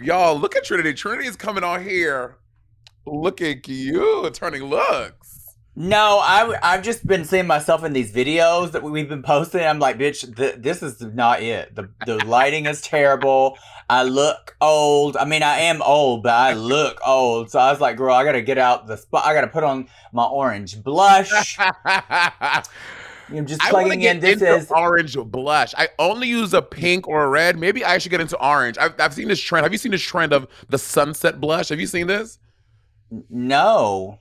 Y'all, look at Trinity. Trinity is coming on here looking cute, turning looks. No, I've just been seeing myself in these videos that we've been posting. I'm like, bitch, this is not it. The lighting is terrible. I look old. I mean, I am old, but I look old. So I was like, girl, I gotta get out the spot. I gotta put on my orange blush. I'm just plugging in. This is orange blush. I only use a pink or a red. Maybe I should get into orange. I've seen this trend. Have you seen this trend of the sunset blush? Have you seen this? No.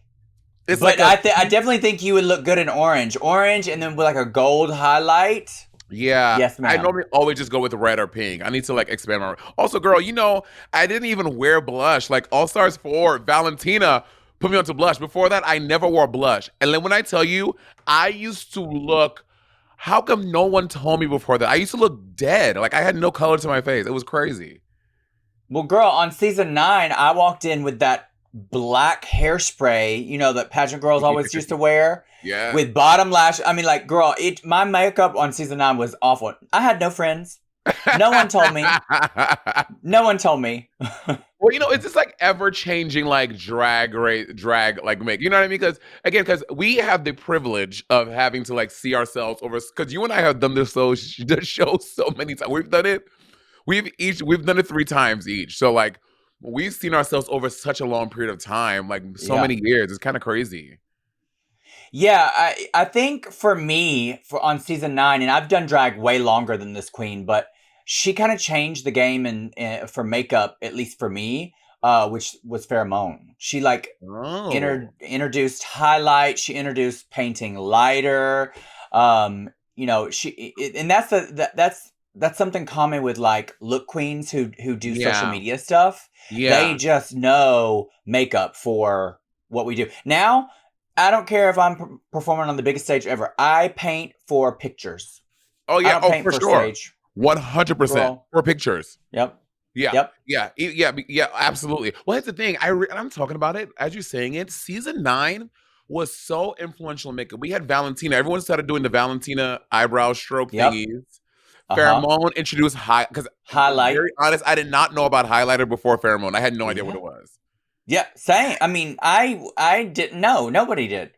It's but like I definitely think you would look good in orange. Orange and then with like a gold highlight. Yeah. Yes, ma'am. I normally always just go with red or pink. I need to like expand my... Also, girl, you know, I didn't even wear blush. Like All Stars 4, Valentina put me onto blush. Before that, I never wore blush. And then when I tell you, I used to look... How come no one told me before that? I used to look dead. Like I had no color to my face. It was crazy. Well, girl, on season 9, I walked in with that black hairspray, you know, that pageant girls always used to wear. Yeah. With bottom lash. I mean, like, girl, my makeup on season 9 was awful. I had no friends. No one told me. No one told me. Well, you know, it's just like ever changing, like drag like make. You know what I mean? Because we have the privilege of having to like see ourselves over. Because you and I have done this show so many times. We've done it. We've done it 3 times each. So like we've seen ourselves over such a long period of time, like so many years. It's kind of crazy. Yeah, I think for me, on season 9, and I've done drag way longer than this queen, but she kind of changed the game for makeup, at least for me, which was Pheromone. She like introduced highlight. She introduced painting lighter. You know, and that's something common with like look queens who do social media stuff. Yeah. They just know makeup for what we do. Now, I don't care if I'm performing on the biggest stage ever. I paint for pictures. Oh yeah, I don't paint for sure. Stage. 100% for pictures. Yep. Yeah. Yep. Yeah. Absolutely. Well, here's the thing. I'm talking about it as you're saying it. Season 9 was so influential in makeup. We had Valentina. Everyone started doing the Valentina eyebrow stroke thingies. Pheromone introduced highlight. Very honest, I did not know about highlighter before Pheromone. I had no idea what it was. Yeah, same. I mean, I didn't know. Nobody did.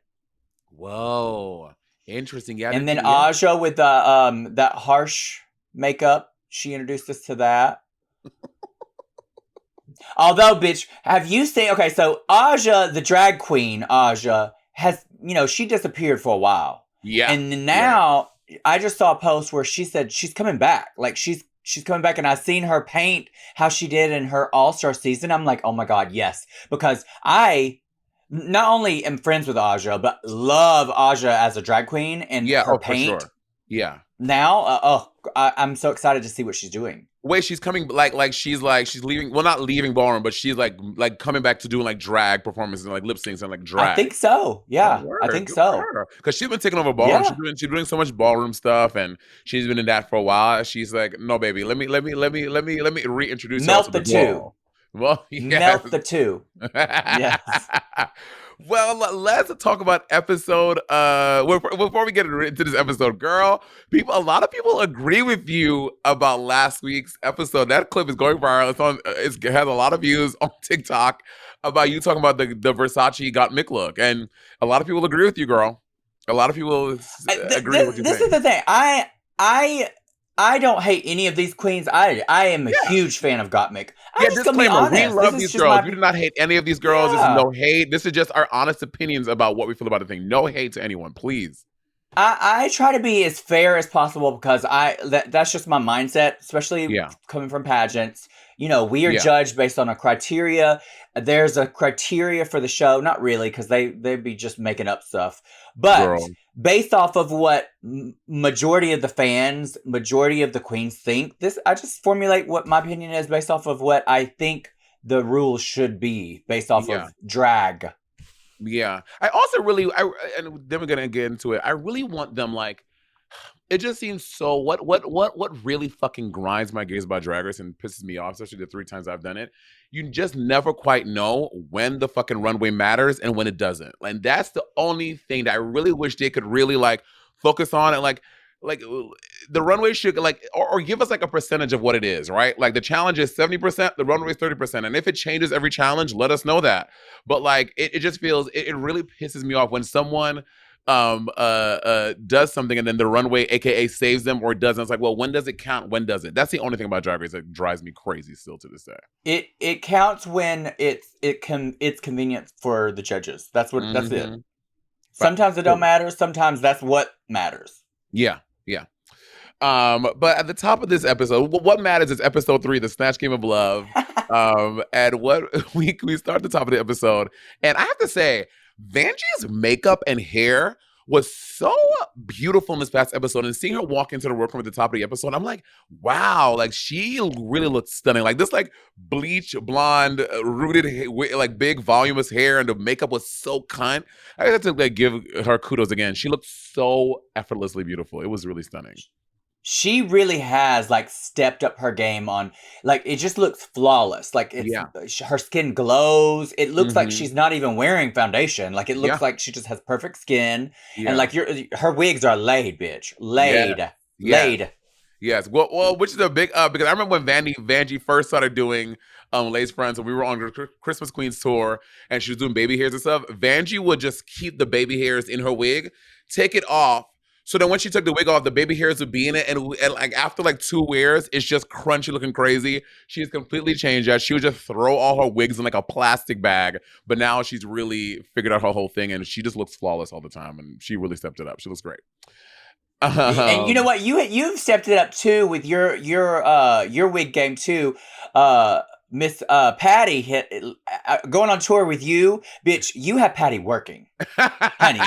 Whoa, interesting. Yeah. And then Aja with that harsh makeup, she introduced us to that. Although, bitch, have you seen? Okay, so Aja, the drag queen, Aja has, you know, she disappeared for a while. Yeah. And now I just saw a post where she said she's coming back. Like she's coming back, and I've seen her paint how she did in her All-Star season. I'm like, oh my God, yes. Because I not only am friends with Aja, but love Aja as a drag queen and her paint. For sure. Yeah. Now, I'm so excited to see what she's doing. Wait, she's coming she's leaving. Well, not leaving ballroom, but she's like coming back to doing like drag performances and like lip syncs and like drag. I think so. Yeah, I think so. Because she's been taking over ballroom. Yeah. She's doing so much ballroom stuff, and she's been in that for a while. She's like, no, baby, let me reintroduce. Melt the two. Well, yes. Melt the two. Yes. Well, let's talk about episode. Before we get into this episode, girl, a lot of people agree with you about last week's episode. That clip is going viral. It has a lot of views on TikTok about you talking about the Versace got Mick look, and a lot of people agree with you, girl. A lot of people agree with what you think. This is the thing. I don't hate any of these queens. I am a huge fan of Gottmik. Disclaimer, we love these girls. We do not hate any of these girls. This is no hate. This is just our honest opinions about what we feel about the thing. No hate to anyone, please. I try to be as fair as possible because that's just my mindset, especially coming from pageants. You know, we are judged based on a criteria. There's a criteria for the show. Not really, because they'd be just making up stuff. But based off of what majority of the fans, majority of the queens think, I just formulate what my opinion is based off of what I think the rules should be based off of drag. Yeah. I also and then we're going to get into it. I really want them it just seems so, what really fucking grinds my gears about Drag Race and pisses me off, especially the 3 times I've done it, you just never quite know when the fucking runway matters and when it doesn't. And that's the only thing that I really wish they could really focus on. And the runway should like, or give us like a percentage of what it is, right? Like the challenge is 70%, the runway is 30%. And if it changes every challenge, let us know that. But like, it just feels, it really pisses me off when someone does something and then the runway aka saves them or doesn't. It's like, well, when does it count, when does it? That's the only thing about Drag Race that drives me crazy still to this day. It counts when it's convenient for the judges. That's it. Right. Sometimes it don't matter, sometimes that's what matters. Yeah. But at the top of this episode, what matters is episode 3, the Snatch Game of Love. And what we start at the top of the episode, and I have to say, Vanjie's makeup and hair was so beautiful in this past episode. And seeing her walk into the workroom at the top of the episode, I'm like, wow, like she really looks stunning. Like this, like bleach blonde, rooted, like big voluminous hair, and the makeup was so cunt. I have to like give her kudos again. She looked so effortlessly beautiful. It was really stunning. She really has like stepped up her game on, like, it just looks flawless. Like her skin glows. It looks like she's not even wearing foundation. Like it looks like she just has perfect skin. And like her wigs are laid, bitch. Laid. Yes. Well, which is a big because I remember when Vanjie first started doing lace fronts, and we were on Christmas Queens tour, and she was doing baby hairs and stuff. Vanjie would just keep the baby hairs in her wig, take it off. So then when she took the wig off, the baby hairs would be in it. And like after like 2 wears, it's just crunchy looking crazy. She's completely changed that. She would just throw all her wigs in like a plastic bag. But now she's really figured out her whole thing. And she just looks flawless all the time. And she really stepped it up. She looks great. And you know what? You've stepped it up too with your wig game too. Miss Patty going on tour with you, bitch. You have Patty working, honey.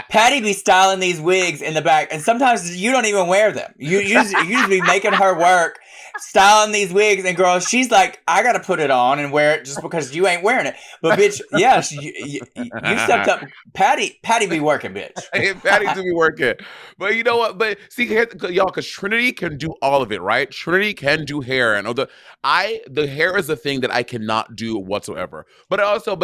Patty be styling these wigs in the back, and sometimes you don't even wear them. You just be making her work, styling these wigs, and girl, she's like, I gotta put it on and wear it just because you ain't wearing it. But bitch, yeah, you stepped up. Patty be working, bitch. Patty do be working. But you know what? But see, y'all, because Trinity can do all of it, right? Trinity can do hair, and the hair is the thing that I cannot do whatsoever. But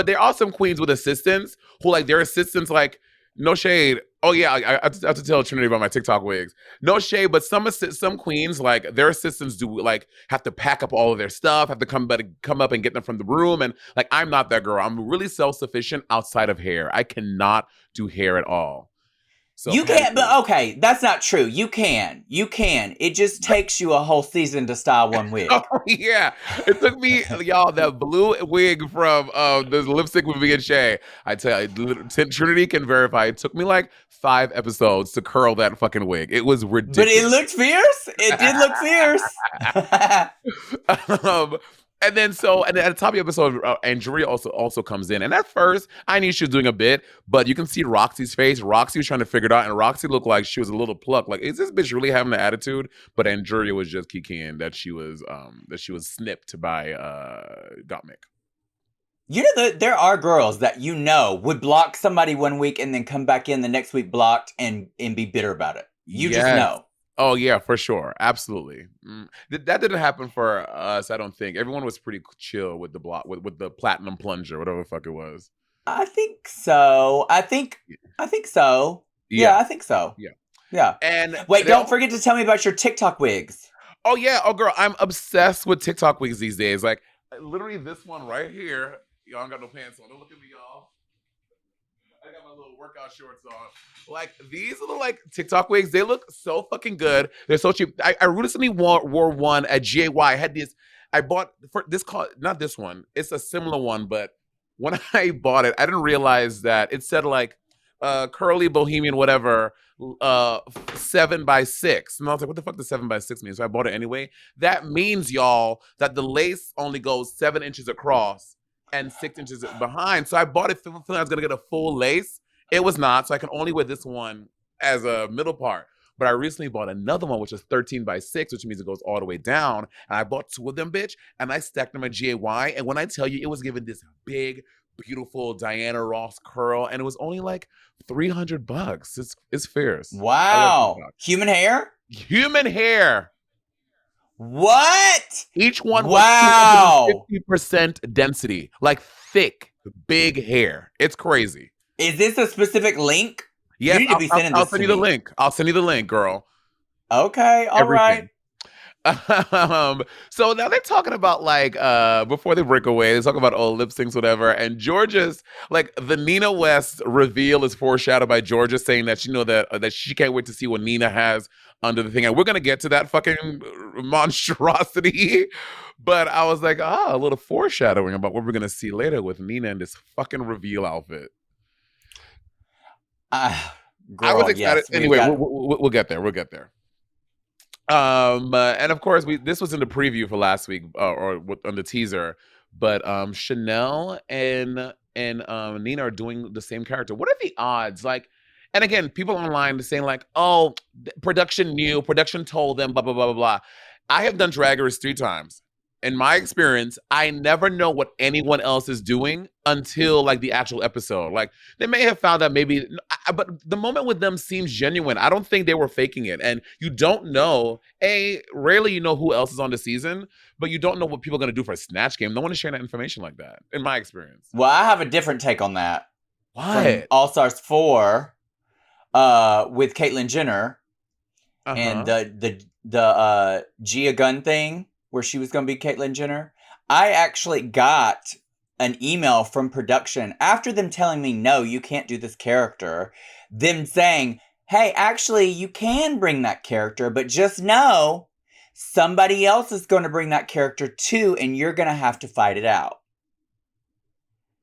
there are some queens with assistants who like their assistants like, no shade. Oh yeah, I have to tell Trinity about my TikTok wigs. No shade, but some queens like their assistants do like have to pack up all of their stuff, have to come up and get them from the room, and like I'm not that girl. I'm really self-sufficient outside of hair. I cannot do hair at all. So you can't, but okay, that's not true. You can. It just takes you a whole season to style one wig. Oh yeah, it took me, y'all, that blue wig from the lipstick with me and Shay. I tell you, Trinity can verify. It took me like 5 episodes to curl that fucking wig. It was ridiculous. But it looked fierce. It did look fierce. And then at the top of the episode, Andrea also comes in. And at first, I knew she was doing a bit, but you can see Roxy's face. Roxy was trying to figure it out, and Roxy looked like she was a little plucked. Like, is this bitch really having an attitude? But Andrea was just kikiing that she was snipped by Gottmik. You know, there are girls that would block somebody one week and then come back in the next week blocked and be bitter about it. You just know. Oh yeah, for sure, absolutely. That didn't happen for us. I don't think everyone was pretty chill with the block with the platinum plunger, whatever the fuck it was. I think so. I think so. Yeah, I think so. Yeah. And wait, don't forget to tell me about your TikTok wigs. Oh yeah. Oh girl, I'm obsessed with TikTok wigs these days. Like literally this one right here. Y'all ain't got no pants on. Don't look at me, y'all. I got my little workout shorts on. Like, these little, like, TikTok wigs, they look so fucking good. They're so cheap. I recently wore one at GAY. I had this, I bought, for this not this one. It's a similar one, but when I bought it, I didn't realize that it said, like, curly bohemian whatever 7x6, and I was like, what the fuck does 7x6 mean? So I bought it anyway. That means, y'all, that the lace only goes 7 inches across and 6 inches behind. So I bought it feeling I was gonna get a full lace. It was not, so I can only wear this one as a middle part. But I recently bought another one, which is 13x6, which means it goes all the way down. And I bought 2 of them, bitch, and I stacked them at GAY. And when I tell you, it was giving this big, beautiful Diana Ross curl, and it was only like $300. It's fierce. Wow. Human hair? Human hair. What? Each one was 50% density, like thick, big hair. It's crazy. Is this a specific link? Yes, you need to be sending I'll send you the link. I'll send you the link, girl. Okay, all right. Everything. So now they're talking about like before they break away, they talk about lip syncs, whatever. And Georgia's like the Nina West reveal is foreshadowed by Georgia saying that she know that she can't wait to see what Nina has under the thing, and we're gonna get to that fucking monstrosity. But I was like, a little foreshadowing about what we're gonna see later with Nina in this fucking reveal outfit. I was Girl, excited. yes, we've Anyway, got. we'll get there. We'll get there. And of course, this was in the preview for last week, on the teaser. But Chanel and Nina are doing the same character. What are the odds? Like, and again, people online are saying like, "Oh, production knew, production told them, blah blah blah blah blah." I have done Drag Race 3 times. In my experience, I never know what anyone else is doing until like the actual episode. Like they may have found out maybe, but the moment with them seems genuine. I don't think they were faking it. And you don't know, rarely you know who else is on the season, but you don't know what people are going to do for a Snatch Game. No one is sharing that information like that, in my experience. Well, I have a different take on that. From What? All Stars 4 with Caitlyn Jenner and the Gia Gunn thing where she was going to be Caitlyn Jenner. I actually got an email from production after them telling me, no, you can't do this character. Them saying, hey, actually, you can bring that character, but just know somebody else is going to bring that character too, and you're going to have to fight it out.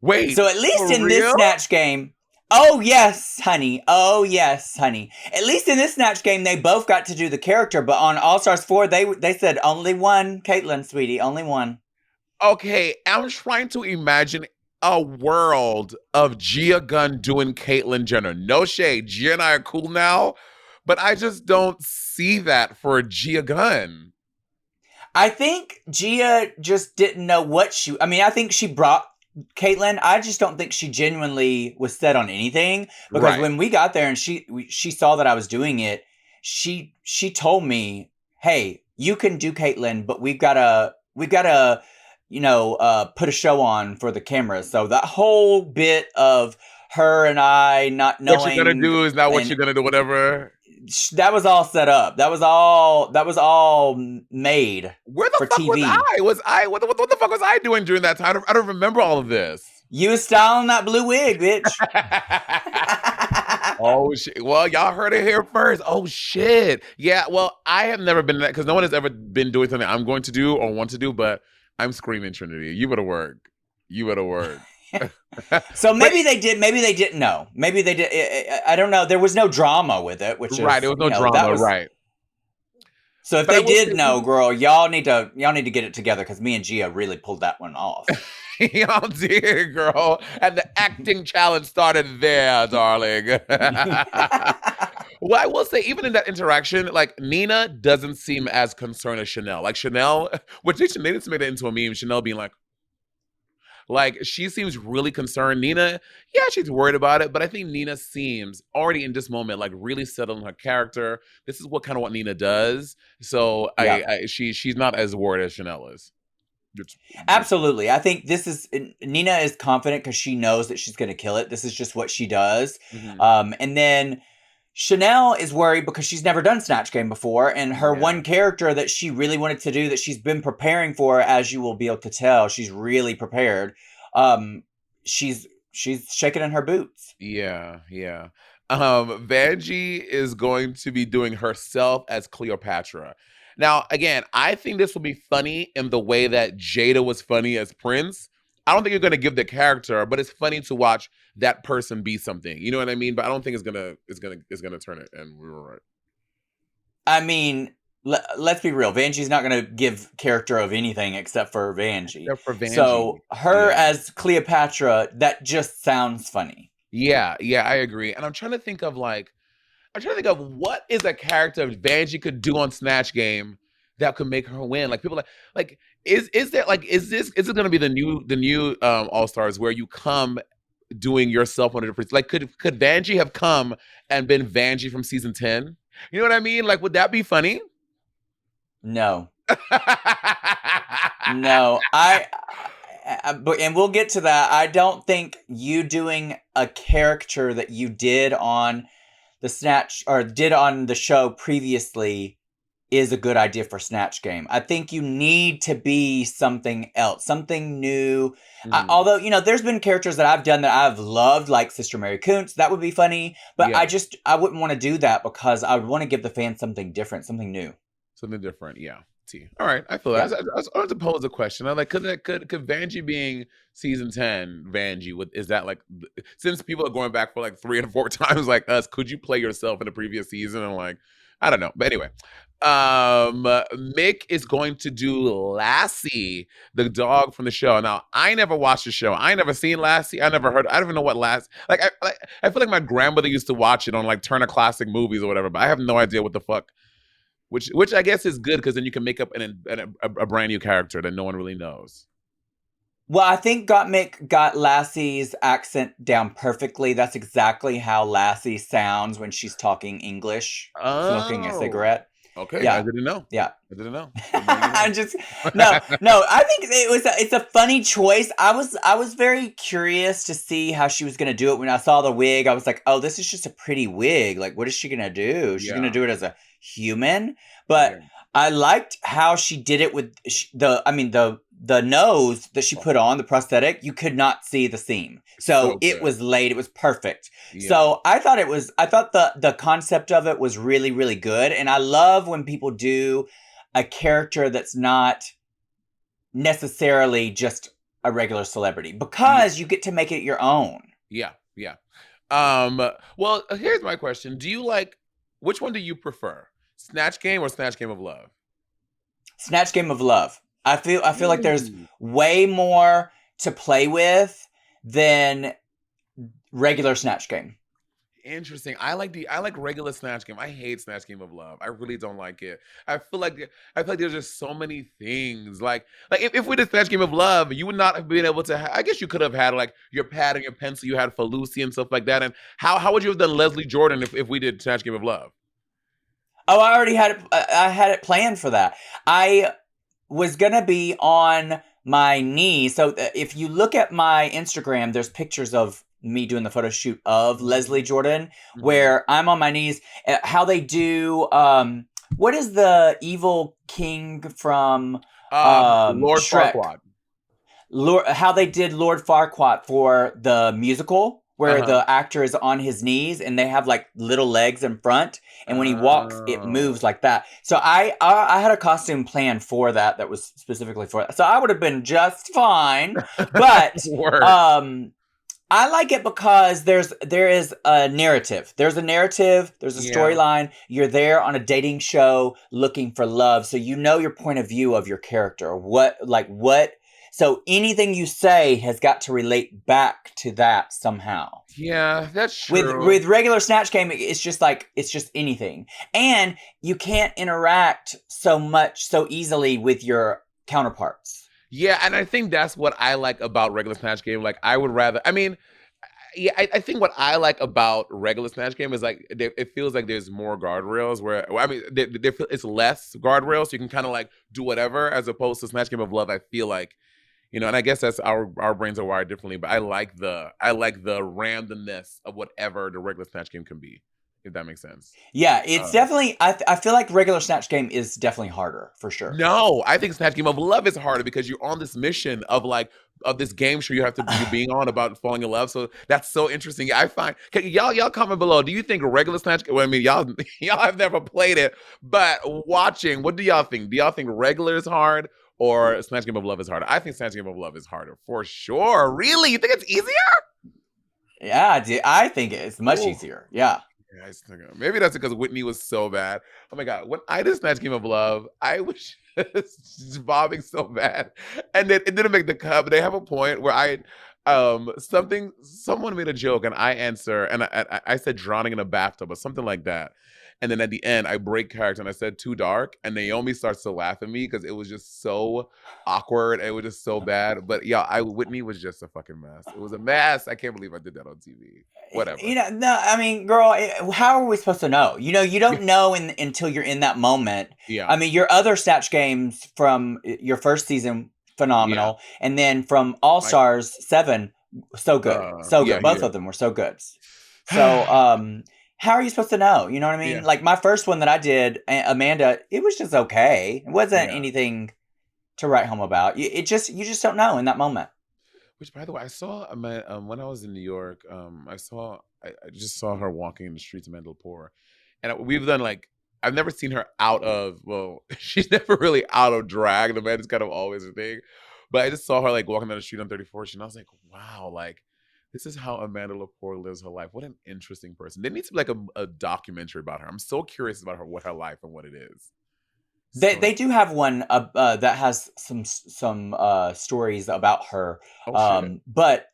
Wait. So at least in real? this Snatch Game, oh yes, honey. Oh yes, honey. At least in this Snatch Game, they both got to do the character, but on All Stars 4, they said only one, Caitlyn, sweetie, only one. Okay, I'm trying to imagine a world of Gia Gunn doing Caitlyn Jenner. No shade, Gia and I are cool now, but I just don't see that for Gia Gunn. I think Gia just didn't know what she. I mean, I think she brought Caitlyn. I just don't think she genuinely was set on anything because when we got there and she saw that I was doing it, she told me, "Hey, you can do Caitlyn, but we've gotta put a show on for the cameras." So that whole bit of her and I not knowing what you're gonna do is not what you're gonna do, whatever. That was all set up. That was all made. Where the fuck TV. was I? What the fuck was I doing during that time? I don't remember all of this. You was styling that blue wig, bitch. Oh shit! Well, y'all heard it here first. Oh shit! Yeah. Well, I have never been that because no one has ever been doing something I'm going to do or want to do. But I'm screaming, Trinity. You better work. You better work. So maybe they did. Maybe they didn't know. Maybe they did. I don't know. There was no drama with it, which is right. There was no drama. Right. So if they did know, girl, y'all need to get it together because me and Gia really pulled that one off. Y'all did, girl. And the acting challenge started there, darling. Well, I will say, even in that interaction, like Nina doesn't seem as concerned as Chanel. Like Chanel, which they just made it into a meme. Chanel being like she seems really concerned. Nina, yeah, she's worried about it, but I think Nina seems already in this moment like really settled on her character. This is what Nina does. So yeah. She's not as worried as Chanel is. Absolutely. I think Nina is confident because she knows that she's going to kill it. This is just what she does. Mm-hmm. And then Chanel is worried because she's never done Snatch Game before, and her one character that she really wanted to do that she's been preparing for, as you will be able to tell, she's really prepared. She's shaking in her boots. Yeah. Vanjie is going to be doing herself as Cleopatra. Now, again, I think this will be funny in the way that Jada was funny as Prince. I don't think you're going to give the character, but it's funny to watch that person be something. You know what I mean? But I don't think it's gonna turn it. And we were right. I mean, let's be real. Vanjie's not going to give character of anything except for Vanjie. Except for Vanjie. So her as Cleopatra, that just sounds funny. Yeah, I agree. And I'm trying to think of what is a character Vanjie could do on Snatch Game that could make her win. Like people is it going to be the new All Stars where you come doing yourself on a different, like could Vanjie have come and been Vanjie from season 10? You know what I mean? Like, would that be funny? No. No, and we'll get to that. I don't think you doing a character that you did on the Snatch or did on the show previously is a good idea for Snatch Game. I think you need to be something else, something new. Although, there's been characters that I've done that I've loved, like Sister Mary Koontz. That would be funny. But I wouldn't want to do that because I would want to give the fans something different, something new. Something different, yeah. All right, I feel that. I was to pose a question. I'm like, could Vanjie being season 10 Vanjie, is that like, since people are going back for like 3 and 4 times like us, could you play yourself in the previous season? And like, I don't know. But anyway, Mick is going to do Lassie, the dog from the show. Now, I never watched the show. I never seen Lassie. I never heard. I don't even know what Lassie. Like, I feel like my grandmother used to watch it on like Turner Classic Movies or whatever. But I have no idea what the fuck. Which I guess is good because then you can make up a brand new character that no one really knows. Well, I think Mick got Lassie's accent down perfectly. That's exactly how Lassie sounds when she's talking English, smoking a cigarette. Okay, yeah. I didn't know. Yeah, I didn't know. I'm just no. I think it's a funny choice. I was very curious to see how she was gonna do it when I saw the wig. I was like, oh, this is just a pretty wig. Like, what is she gonna do? She's gonna do it as a human, but I liked how she did it with the nose that she put on, the prosthetic. You could not see the seam, so it was laid. It was perfect. So I thought the concept of it was really, really good, and I love when people do a character that's not necessarily just a regular celebrity because you get to make it your own. Yeah. Well, here's my question: which one do you prefer, Snatch Game or Snatch Game of Love? Snatch Game of Love. I feel like there's way more to play with than regular Snatch Game. Interesting. I like regular Snatch Game. I hate Snatch Game of Love. I really don't like it. I feel like there's just so many things. Like if we did Snatch Game of Love, you would not have been able to. I guess you could have had like your pad and your pencil you had for Lucy and stuff like that. And how would you have done Leslie Jordan if we did Snatch Game of Love? Oh, I already had it. I had it planned for that. I was gonna be on my knee. So if you look at my Instagram, there's pictures of me doing the photo shoot of Leslie Jordan, where I'm on my knees. How they do, what is the evil king from Lord Shrek? Farquaad. How they did Lord Farquaad for the musical, where the actor is on his knees and they have like little legs in front, and when he walks, it moves like that. So I had a costume planned for that was specifically for that. So I would have been just fine, but I like it because there is a narrative. There's a narrative. There's a storyline. You're there on a dating show looking for love, so you know your point of view of your character. What. So anything you say has got to relate back to that somehow. Yeah, that's true. With regular Snatch Game, it's just anything, and you can't interact so easily with your counterparts. Yeah, and I think that's what I like about regular Snatch Game. Like, I would rather. I mean, I think what I like about regular Snatch Game is like it feels like there's more guardrails. It's less guardrails, so you can kind of like do whatever, as opposed to Snatch Game of Love. I feel like, and I guess that's our brains are wired differently, but I like the randomness of whatever the regular Snatch Game can be, if that makes sense. Yeah, it's definitely, I feel like regular Snatch Game is definitely harder, for sure. No, I think Snatch Game of Love is harder because you're on this mission of this game show you have to be being on about falling in love. So that's so interesting. I find, y'all comment below. Do you think regular Snatch Game, well, I mean, y'all have never played it, but watching, what do y'all think? Do y'all think regular is hard or Snatch Game of Love is harder? I think Snatch Game of Love is harder for sure. Really? You think it's easier? Yeah, I think it's much easier. Yeah. Yeah, maybe that's because Whitney was so bad. Oh my God. When I did Snatch Game of Love, I was just bobbing so bad. And then it didn't make the cut, but they have a point where someone made a joke and I answer, and I said drowning in a bathtub or something like that. And then at the end, I break character and I said too dark. And Naomi starts to laugh at me because it was just so awkward. It was just so bad. But yeah, Whitney was just a fucking mess. It was a mess. I can't believe I did that on TV. Whatever. No, I mean, girl, how are we supposed to know? You don't know until you're in that moment. Yeah. I mean, your other Snatch Games from your first season, phenomenal. Yeah. And then from All Stars 7, so good. So good. Both of them were so good. So, how are you supposed to know? You know what I mean? Yeah, Like my first one that I did, Amanda, it was just okay. It wasn't yeah. anything to write home about. You just don't know in that moment. Which, by the way, I saw when I was in New York. I just saw her walking in the streets of Mandalore, and we've done like I've never seen her out of. Well, she's never really out of drag. The man is kind of always a thing, but I just saw her like walking down the street on 34th, and I was like, wow, like this is how Amanda Lepore lives her life. What an interesting person. There needs to be like a documentary about her. I'm so curious about her, what her life and what it is. So, They do have one that has some stories about her. oh shit. But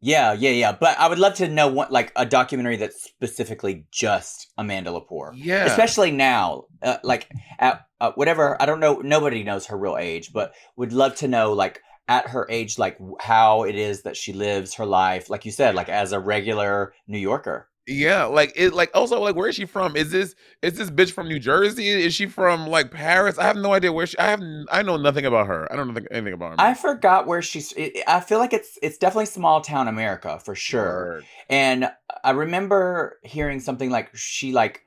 yeah. But I would love to know what like a documentary that's specifically just Amanda Lepore, Yeah. especially now. Like at whatever, I don't know. Nobody knows her real age, but would love to know like at her age, like how it is that she lives her life. Like you said, like as a regular New Yorker. Yeah, like it like also like where is she from? Is this bitch from New Jersey? Is she from like Paris? I have no idea where I know nothing about her. I don't know anything about her. I forgot where she's. I feel like it's definitely small town America for sure. Word. And I remember hearing something like she like.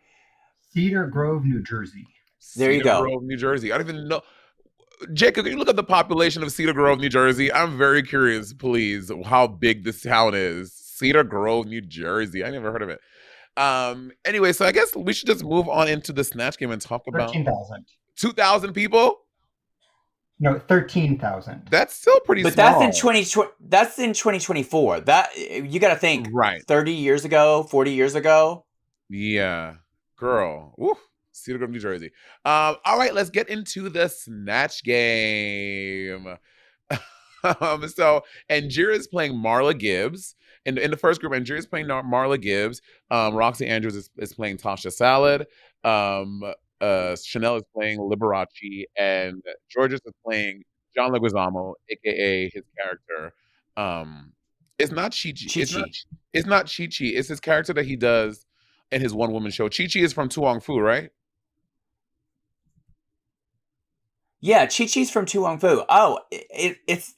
Cedar Grove, New Jersey. There you Cedar go. Grove, New Jersey. I don't even know. Jacob, can you look at the population of Cedar Grove, New Jersey? I'm very curious, please, how big this town is. Cedar Grove, New Jersey. I never heard of it. Anyway, so I guess we should just move on into the Snatch Game and talk about 13,000. 2,000 people. No, 13,000. That's still pretty But small. that's in 2024. That you got to think Right. 30 years ago, 40 years ago. Yeah, girl. Woo. Cedar Grove, New Jersey. All right, let's get into the Snatch Game. So Angira is playing Marla Gibbs. In the first group, Angira is playing Marla Gibbs. Roxy Andrews is playing Tasha Salad. Chanel is playing Liberace, and Georges is playing John Leguizamo, aka his character. It's not Chi-Chi. It's not Chi-Chi. It's his character that he does in his one woman show. Chi-Chi is from Tu Wong Fu, right? Yeah, Chi-Chi's from Tu Wong Fu. Oh, it's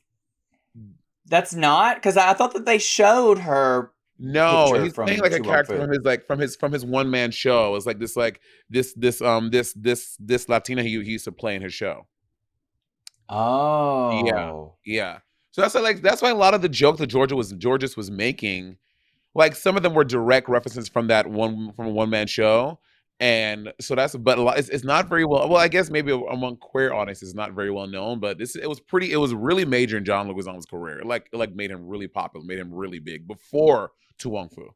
that's not because I thought that they showed her. No, Picture he's from playing like a Tu Wong character Fu. from his one man show. It's like this Latina he used to play in his show. Yeah, Oh, yeah. So that's why a lot of the jokes that Georges was making, like some of them were direct references from that one man show, and so that's but a lot. It's not very well. Well, I guess maybe among queer audiences, it's not very well known. But it was really major in John Leguizamo's career. Like made him really popular, made him really big before Tu Wong Fu.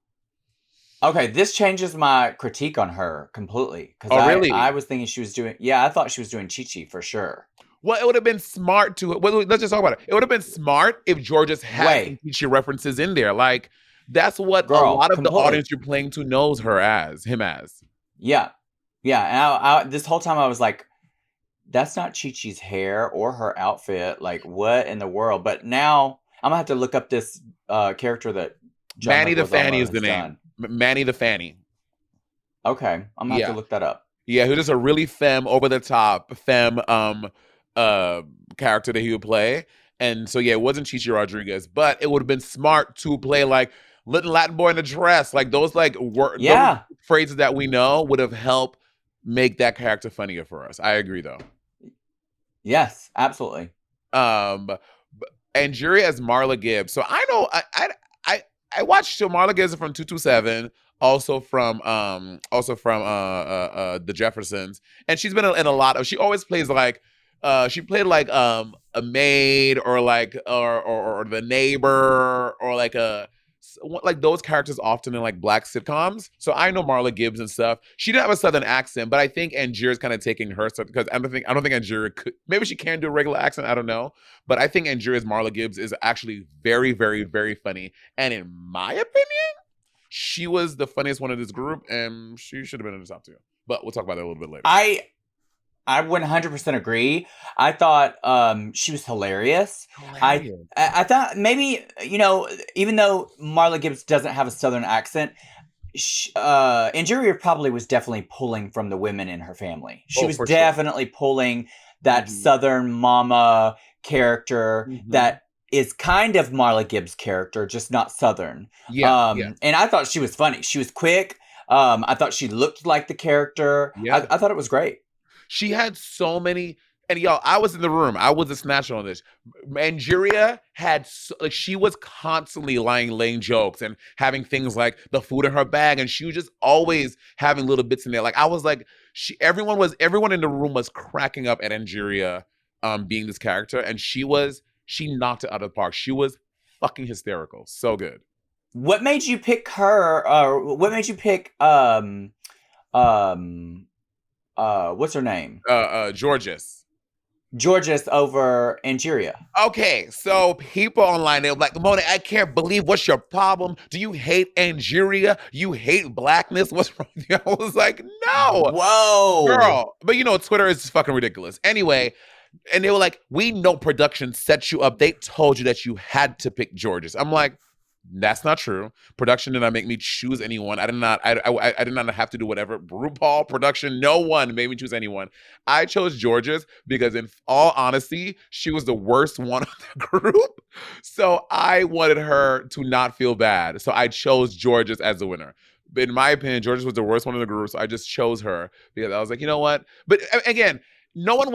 okay. This changes my critique on her completely because Oh, really? I was thinking she was doing. Yeah, I thought she was doing Chi-Chi for sure. Well, it would have been smart to. Well, let's just talk about it. It would have been smart if Georges had some teacher references in there. Like that's what a Girl, lot of the completely. audience you're playing to knows him as. Yeah, yeah. And this whole time I was like, that's not Chi-Chi's hair or her outfit. Like, what in the world? But now I'm gonna have to look up this character that John Manny the Leguizamo Fanny is has the name. done. Manny the Fanny. Okay, I'm gonna have to look that up. Yeah, who's just a really over the top character that he would play. And so yeah, it wasn't Chichi Rodriguez, but it would have been smart to play like little Latin boy in a dress. Like those those phrases that we know would have helped make that character funnier for us. I agree though. Yes, absolutely. And Jury as Marla Gibbs. So I know I watched Marla Gibbs from 227, also from the Jeffersons, and she's been in a lot of. She always plays like she played like a maid or like or the neighbor or like those characters often in like black sitcoms. So I know Marla Gibbs and stuff. She didn't have a southern accent, but I think Angira's kind of taking her because I don't think Angira could. Maybe she can do a regular accent. I don't know, but I think Angira's Marla Gibbs is actually very, very, very funny. And in my opinion, she was the funniest one of this group, and she should have been in the top two. But we'll talk about that a little bit later. I 100% agree. I thought she was hilarious. I thought maybe, even though Marla Gibbs doesn't have a southern accent, Angeria probably was definitely pulling from the women in her family. She was definitely pulling that southern mama character that is kind of Marla Gibbs' character, just not southern. Yeah, And I thought she was funny. She was quick. I thought she looked like the character. Yeah. I thought it was great. She had so many, and y'all, I was in the room. I was a snatcher on this. Mangeria had like she was constantly laying jokes and having things like the food in her bag, and she was just always having little bits in there. Like I was like, everyone in the room was cracking up at Angeria being this character, and she knocked it out of the park. She was fucking hysterical. So good. What made you pick her? What made you pick what's her name? Georges. Georges over Angeria. Okay, so people online, they were like, Monet, I can't believe, what's your problem? Do you hate Angeria? You hate blackness? What's wrong with you? I was like, no. Whoa. Girl. But Twitter is fucking ridiculous. Anyway, and they were like, we know production set you up. They told you that you had to pick Georges. I'm like, that's not true. Production did not make me choose anyone. I did not have to do whatever. RuPaul, production, no one made me choose anyone. I chose Georges because in all honesty, she was the worst one of the group. So I wanted her to not feel bad. So I chose Georges as the winner. But in my opinion, Georges was the worst one in the group. So I just chose her because I was like, you know what? But again, no one in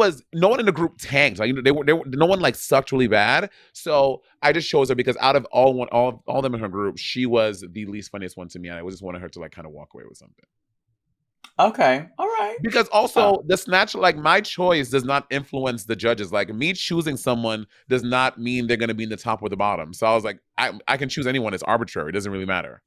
the group tanked. Like no one like sucked really bad. So I just chose her because out of all of them in her group, she was the least funniest one to me. And I just wanted her to like kind of walk away with something. Okay, all right. Because also the snatch, like my choice does not influence the judges. Like me choosing someone does not mean they're going to be in the top or the bottom. So I was like, I can choose anyone. It's arbitrary. It doesn't really matter.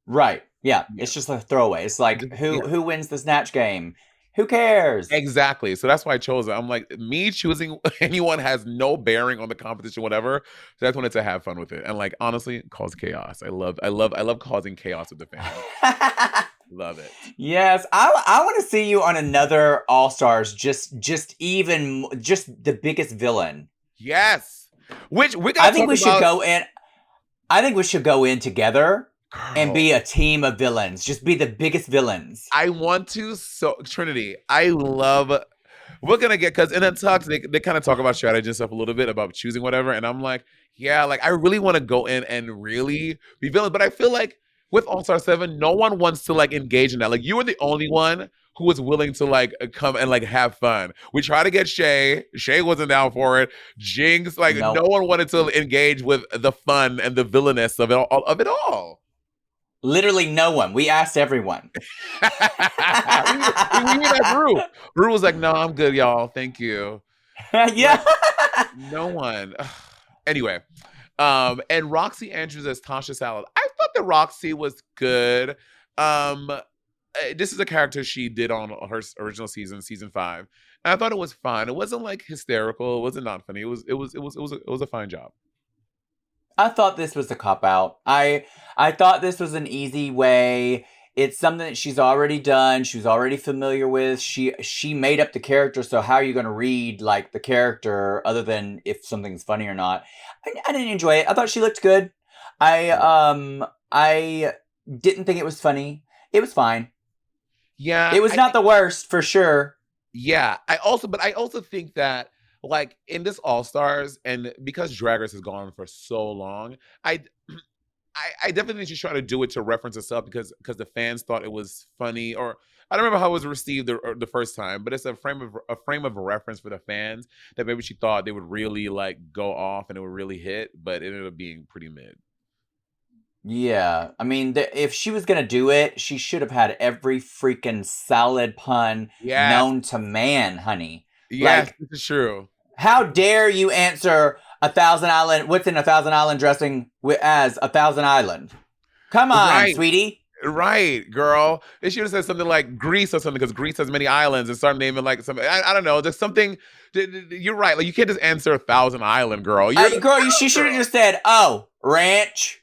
Right. Yeah. It's just a throwaway. It's like who wins the snatch game? Who cares? Exactly. So that's why I chose it. I'm like, me choosing anyone has no bearing on the competition, whatever. So I just wanted to have fun with it. And like, honestly, cause chaos. I love causing chaos with the fans. Love it. Yes. I want to see you on another All-Stars, just the biggest villain. Yes. Which we got I think we should go in. I think we should go in together. Girl. And be a team of villains. Just be the biggest villains. I want to. So Trinity, I love. We're gonna get because in the talks they kind of talk about strategy and stuff a little bit about choosing whatever, and I'm like, yeah, like I really want to go in and really be villain, but I feel like with All Star 7, no one wants to like engage in that. Like you were the only one who was willing to like come and like have fun. We tried to get Shay. Shay wasn't down for it. Jinx, like no one wanted to engage with the fun and the villainous of it all. Literally no one. We asked everyone. we asked Rue. Rue was like, no, I'm good, y'all. Thank you. Yeah. Like, no one. Anyway. And Roxy Andrews as Tasha Salad. I thought that Roxy was good. This is a character she did on her original season 5. And I thought it was fine. It wasn't like hysterical. It wasn't not funny. It was a fine job. I thought this was a cop-out. I thought this was an easy way. It's something that she's already done. She was already familiar with. She made up the character, so how are you going to read like the character other than if something's funny or not? I didn't enjoy it. I thought she looked good. I didn't think it was funny. It was fine. Yeah. It was not the worst, for sure. Yeah. I also think that like in this All-Stars, and because Drag Race has gone on for so long, I definitely think she's trying to do it to reference herself because the fans thought it was funny, or I don't remember how it was received the first time, but it's a frame of reference for the fans that maybe she thought they would really like go off and it would really hit, but it ended up being pretty mid. Yeah, I mean, if she was gonna do it, she should have had every freaking salad pun known to man, honey. Yes, like, this is true. How dare you answer a Thousand Island? What's in a Thousand Island dressing as a Thousand Island? Come on, sweetie. Right, girl. They should have said something like Greece or something because Greece has many islands and start naming like something. I don't know. Just something. You're right. Like you can't just answer Thousand Island, girl. She should have just said, "Oh, ranch."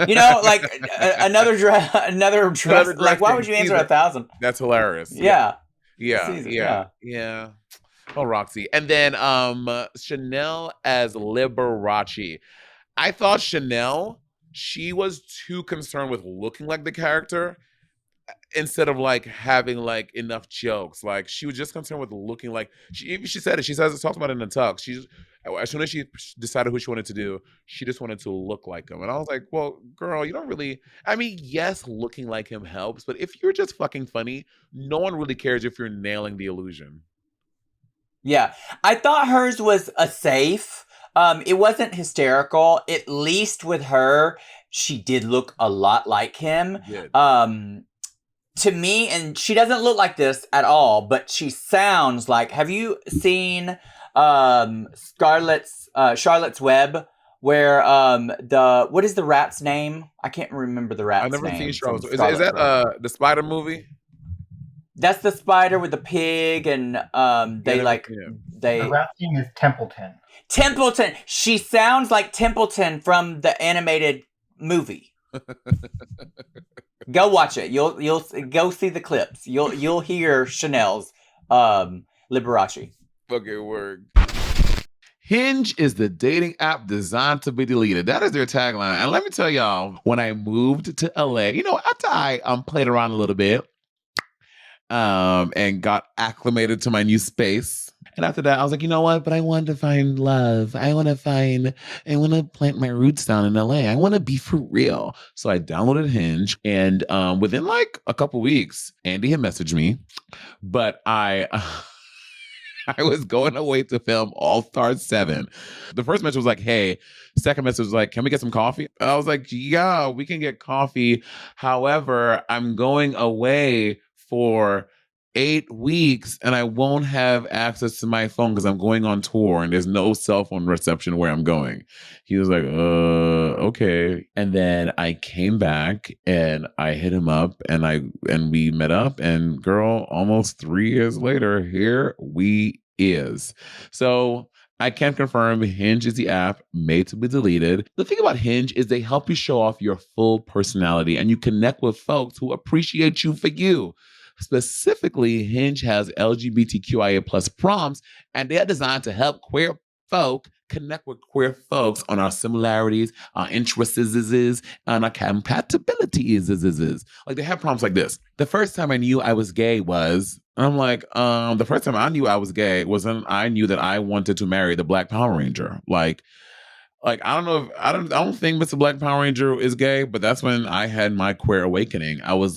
You know, like another dress. Like, why would you answer 1,000? That's hilarious. Yeah. Oh, Roxy. And then Chanel as Liberace. I thought Chanel, she was too concerned with looking like the character. instead of like having like enough jokes. Like she was just concerned with looking like she said it. She says it talks about it in the tux. She's as soon as she decided who she wanted to do, she just wanted to look like him. And I was like, well, girl, you don't really. I mean, yes, looking like him helps, but if you're just fucking funny, no one really cares if you're nailing the illusion. Yeah, I thought hers was a safe. It wasn't hysterical. At least with her, she did look a lot like him. To me, and she doesn't look like this at all, but she sounds like. Have you seen Charlotte's Web? Where what is the rat's name? I can't remember the rat's I've never name. seen Charlotte's. Is that the Spider movie? That's the spider with the pig, and they The rat's name is Templeton. Templeton. She sounds like Templeton from the animated movie. Go watch it. You'll go see the clips. You'll hear Chanel's Liberace. Okay, word. Hinge is the dating app designed to be deleted. That is their tagline. And let me tell y'all, when I moved to LA, after I played around a little bit, and got acclimated to my new space. And after that, I was like, you know what? But I want to find love. I want to plant my roots down in LA. I want to be for real. So I downloaded Hinge, and within like a couple weeks, Andy had messaged me, but I was going away to film All Star 7. The first message was like, hey. Second message was like, can we get some coffee? And I was like, yeah, we can get coffee. However, I'm going away for 8 weeks and I won't have access to my phone because I'm going on tour and there's no cell phone reception where I'm going. He was like, okay. And then I came back and I hit him up and we met up, and girl, almost 3 years later, here we is. So I can confirm Hinge is the app made to be deleted. The thing about Hinge is they help you show off your full personality and you connect with folks who appreciate you for you. Specifically, Hinge has LGBTQIA plus prompts, and they are designed to help queer folk connect with queer folks on our similarities, our interests, and our compatibilities. Like they have prompts like this. The first time I knew I was gay was, I'm like, the first time I knew I was gay was when I knew that I wanted to marry the Black Power Ranger. Like I don't know if I don't think Mr. Black Power Ranger is gay, but that's when I had my queer awakening. I was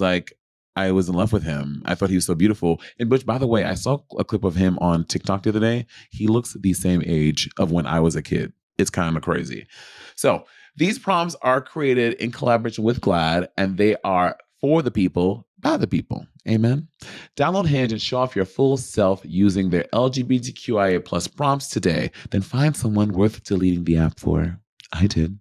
in love with him. I thought he was so beautiful. And which, by the way, I saw a clip of him on TikTok the other day. He looks the same age of when I was a kid. It's kind of crazy. So these prompts are created in collaboration with GLAAD, and they are for the people, by the people. Amen. Download Hinge and show off your full self using their LGBTQIA plus prompts today. Then find someone worth deleting the app for. I did.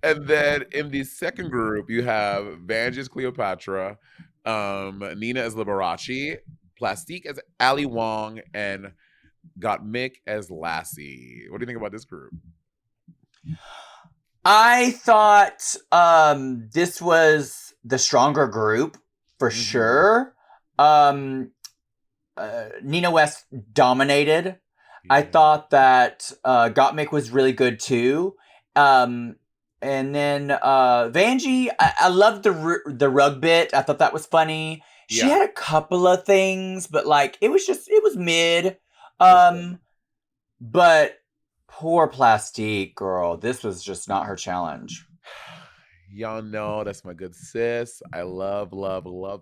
And then in the second group, you have Vanjie as Cleopatra, Nina as Liberace, Plastique as Ali Wong, and Gottmik as Lassie. What do you think about this group? I thought this was the stronger group for sure. Nina West dominated. Yeah. I thought that Gottmik was really good too. And then Vanjie, I loved the rug bit. I thought that was funny. She had a couple of things, but like it was mid. But poor Plastique, girl, this was just not her challenge. Y'all know that's my good sis. I love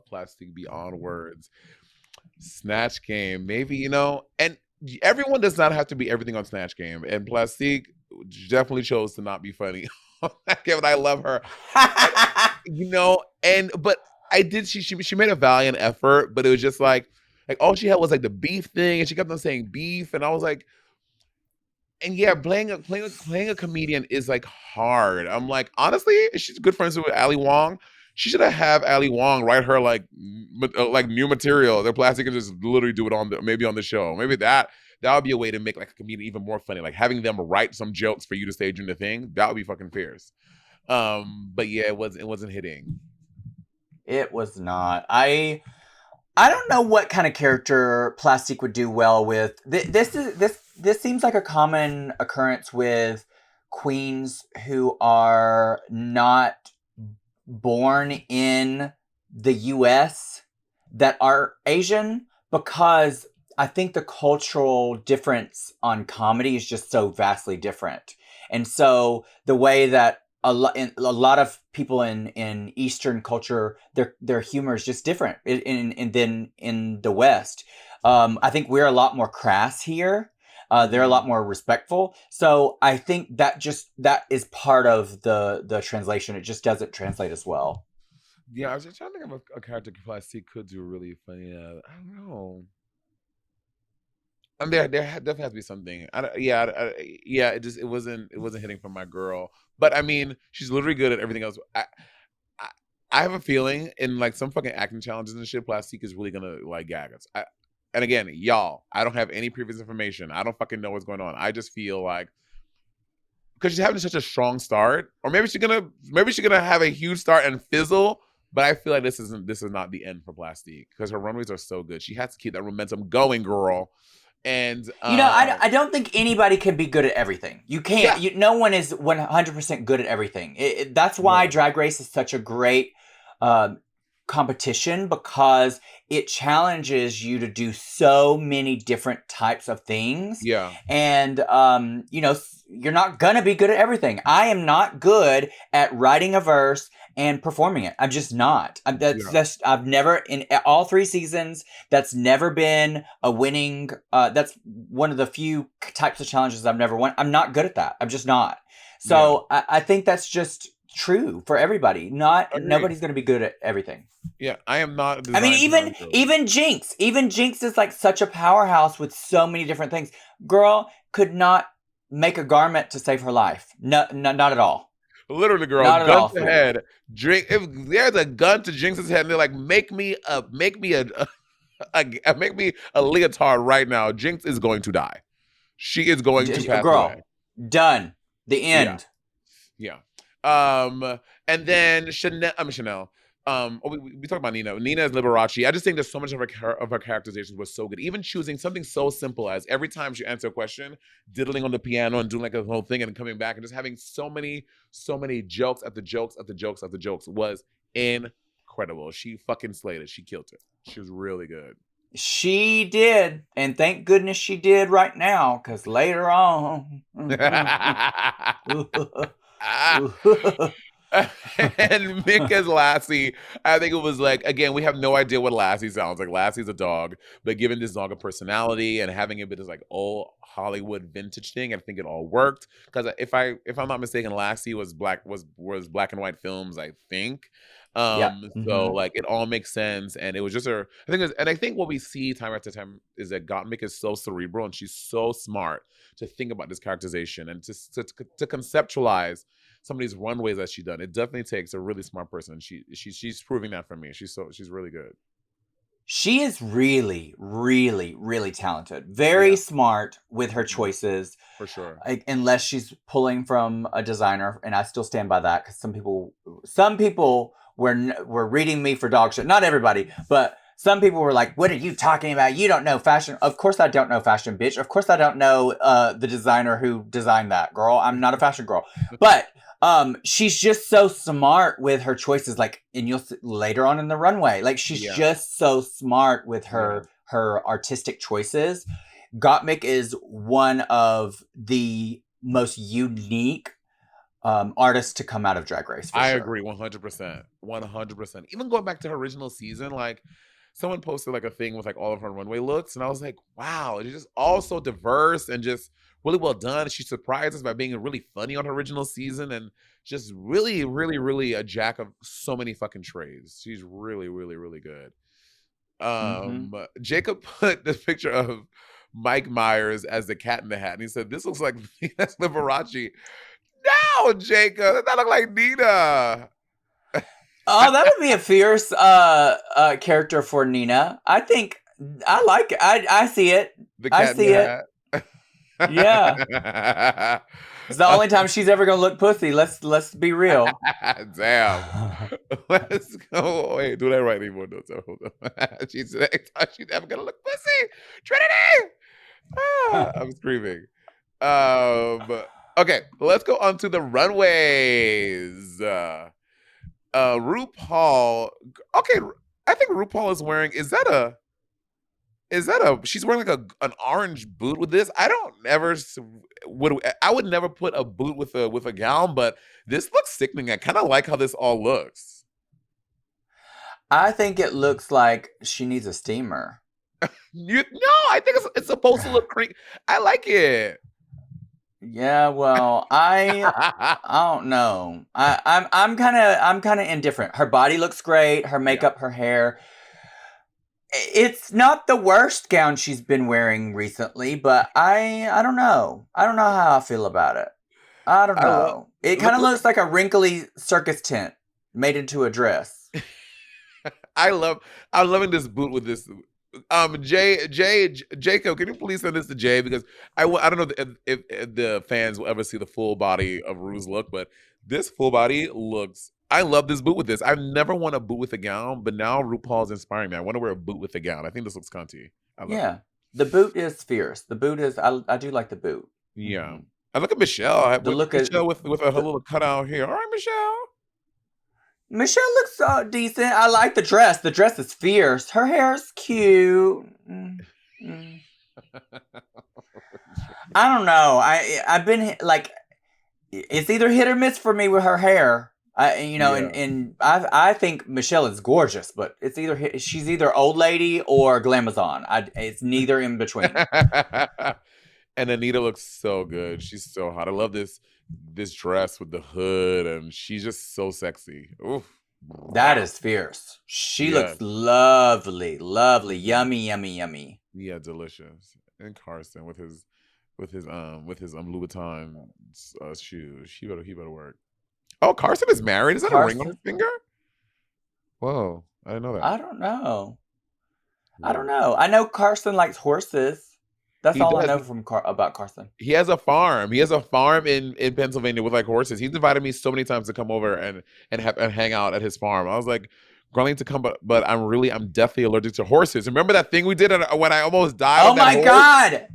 Plastique beyond words. Snatch Game, maybe, and everyone does not have to be everything on Snatch Game. And Plastique definitely chose to not be funny. And I love her. But I did. She made a valiant effort, but it was just like all she had was like the beef thing, and she kept on saying beef, and I was like, and yeah, playing a comedian is like hard. I'm like, honestly, she's good friends with Ali Wong. She should have Ali Wong write her like new material. Their Plastic can just literally do it maybe on the show. Maybe that would be a way to make like a comedian even more funny. Like having them write some jokes for you to say during the thing. That would be fucking fierce. But yeah, it wasn't hitting. It was not. I don't know what kind of character Plastic would do well with. This seems like a common occurrence with queens who are not born in the US that are Asian, because I think the cultural difference on comedy is just so vastly different. And so the way that a lot of people in Eastern culture, their humor is just different than in the West. I think we're a lot more crass here. They're a lot more respectful. So I think that is part of the translation. It just doesn't translate as well. Yeah, I was just trying to think of a character Plastique could do really funny. I don't know. Definitely has to be something. Yeah. It wasn't hitting from my girl. But I mean, she's literally good at everything else. I, I have a feeling in like some fucking acting challenges and shit, Plastique is really gonna like gag us. And again, y'all, I don't have any previous information. I don't fucking know what's going on. I just feel like because she's having such a strong start, or maybe she's gonna have a huge start and fizzle. But I feel like this is not the end for Plastique because her runways are so good. She has to keep that momentum going, girl. And I don't think anybody can be good at everything. You can't. yeah, No one is 100% good at everything. That's why no, Drag Race is such a great um, competition, because it challenges you to do so many different types of things. yeah, And you're not gonna be good at everything. I am not good at writing a verse and performing it. I'm just not. yeah. I've never, in all 3 seasons, that's never been a winning. That's one of the few types of challenges I've never won. I'm not good at that. I'm just not. Yeah, So I think that's just true for everybody. agree. Nobody's going to be good at everything. Yeah, I am not a I mean, design talent girl. Even Jinx is like such a powerhouse with so many different things. Girl could not make a garment to save her life. No, not at all. Literally, girl, Not at gun all, to sweetie. head. Drink. If there's a gun to Jinx's head, and they're like, make me a leotard right now. Jinx is going to die. She is going to pass away. Girl, done. The Yeah, end. yeah. And then Chanel. We talked about Nina. Nina is Liberace. I just think that so much of her characterizations was so good. Even choosing something so simple as every time she answered a question, diddling on the piano and doing like a whole thing and coming back and just having so many jokes after jokes after jokes after jokes was incredible. She fucking slayed it. She killed it. She was really good. She did, and thank goodness she did right now, because later on. And Mick as Lassie, I think it was like, again, we have no idea what Lassie sounds like. Lassie's a dog, but given this dog a personality and having it be this like old Hollywood vintage thing, I think it all worked. Because if I'm not mistaken, Lassie was black and white films, I think. Yeah. So Mm-hmm. like it all makes sense, and it was just her. I think what we see time after time is that Gottmik is so cerebral and she's so smart to think about this characterization and to conceptualize some of these runways that she's done. It definitely takes a really smart person. She's proving that for me. She's really good. She is really, really, really talented. Very Yeah, smart with her mhm, choices, for sure. unless she's pulling from a designer, and I still stand by that, because some people were reading me for dog shit. Not everybody, but some people were like, "What are you talking about? You don't know fashion." Of course, I don't know fashion, bitch. Of course, I don't know the designer who designed that, girl. I'm not a fashion girl, but she's just so smart with her choices, like, and you'll see later on in the runway, like, she's Yeah, just so smart with yeah. her artistic choices. Gottmik is one of the most unique artists to come out of Drag Race, for I sure. agree 100%. 100%. Even going back to her original season, like someone posted like a thing with like all of her runway looks, and I was like, wow, it's just all so diverse and just really well done. She surprised us by being really funny on her original season and just really, really, really a jack of so many fucking trades. She's really, really, really good. Mm-hmm. Jacob put this picture of Mike Myers as the cat in the hat, and he said, "This looks like that's Liberace." No, Jacob, that look like Nina. Oh, that would be a fierce character for Nina. I think I like it. I see it. The I cat in see it. the Yeah. hat. It's the only time she's ever gonna look pussy. Let's be real. Damn. Let's go. Wait, do that right anymore. No, so hold on. She's next time she's never gonna look pussy. Trinity. I'm screaming. Okay, let's go on to the runways. RuPaul. Okay, I think RuPaul is wearing. Is that a? She's wearing like an orange boot with this. I don't ever would never put a boot with a gown, but this looks sickening. I kind of like how this all looks. I think it looks like she needs a steamer. No, I think it's supposed to look creepy. I like it. Yeah, well, I don't know. I'm kind of indifferent. Her body looks great. Her makeup, her hair. It's not the worst gown she's been wearing recently, but I don't know. I don't know how I feel about it. I don't know. It kind of looks like a wrinkly circus tent made into a dress. I'm loving this boot with this. Jacob, can you please send this to Jay, because I don't know if the fans will ever see the full body of Rue's look, but this full body looks. I love this boot with this. I've never worn a boot with a gown, but now RuPaul's inspiring me. I want to wear a boot with a gown. I think this looks cunty. Yeah, the boot is fierce. The boot is. I do like the boot. Yeah, Mm-hmm. I look at Michelle. Michelle with her little cutout here. All right, Michelle. Michelle looks decent. I like the dress. The dress is fierce. Her hair is cute. I don't know. I've been like, it's either hit or miss for me with her hair. And I think Michelle is gorgeous, but it's either she's either old lady or glamazon. It's neither in between. And Anita looks so good. She's so hot. I love this dress with the hood, and she's just so sexy. Oof. That is fierce. She looks lovely, lovely, yummy, yummy, yummy. Yeah, delicious. And Carson with his Louis Vuitton shoes. He better work. Oh, Carson is married. Is that a ring on his finger? Whoa, I didn't know that. I don't know. I know Carson likes horses. That's all I know about Carson. He has a farm. He has a farm in Pennsylvania with like horses. He's invited me so many times to come over and hang out at his farm. I was like, going to come, but I'm definitely allergic to horses. Remember that thing we did when I almost died? Oh my God!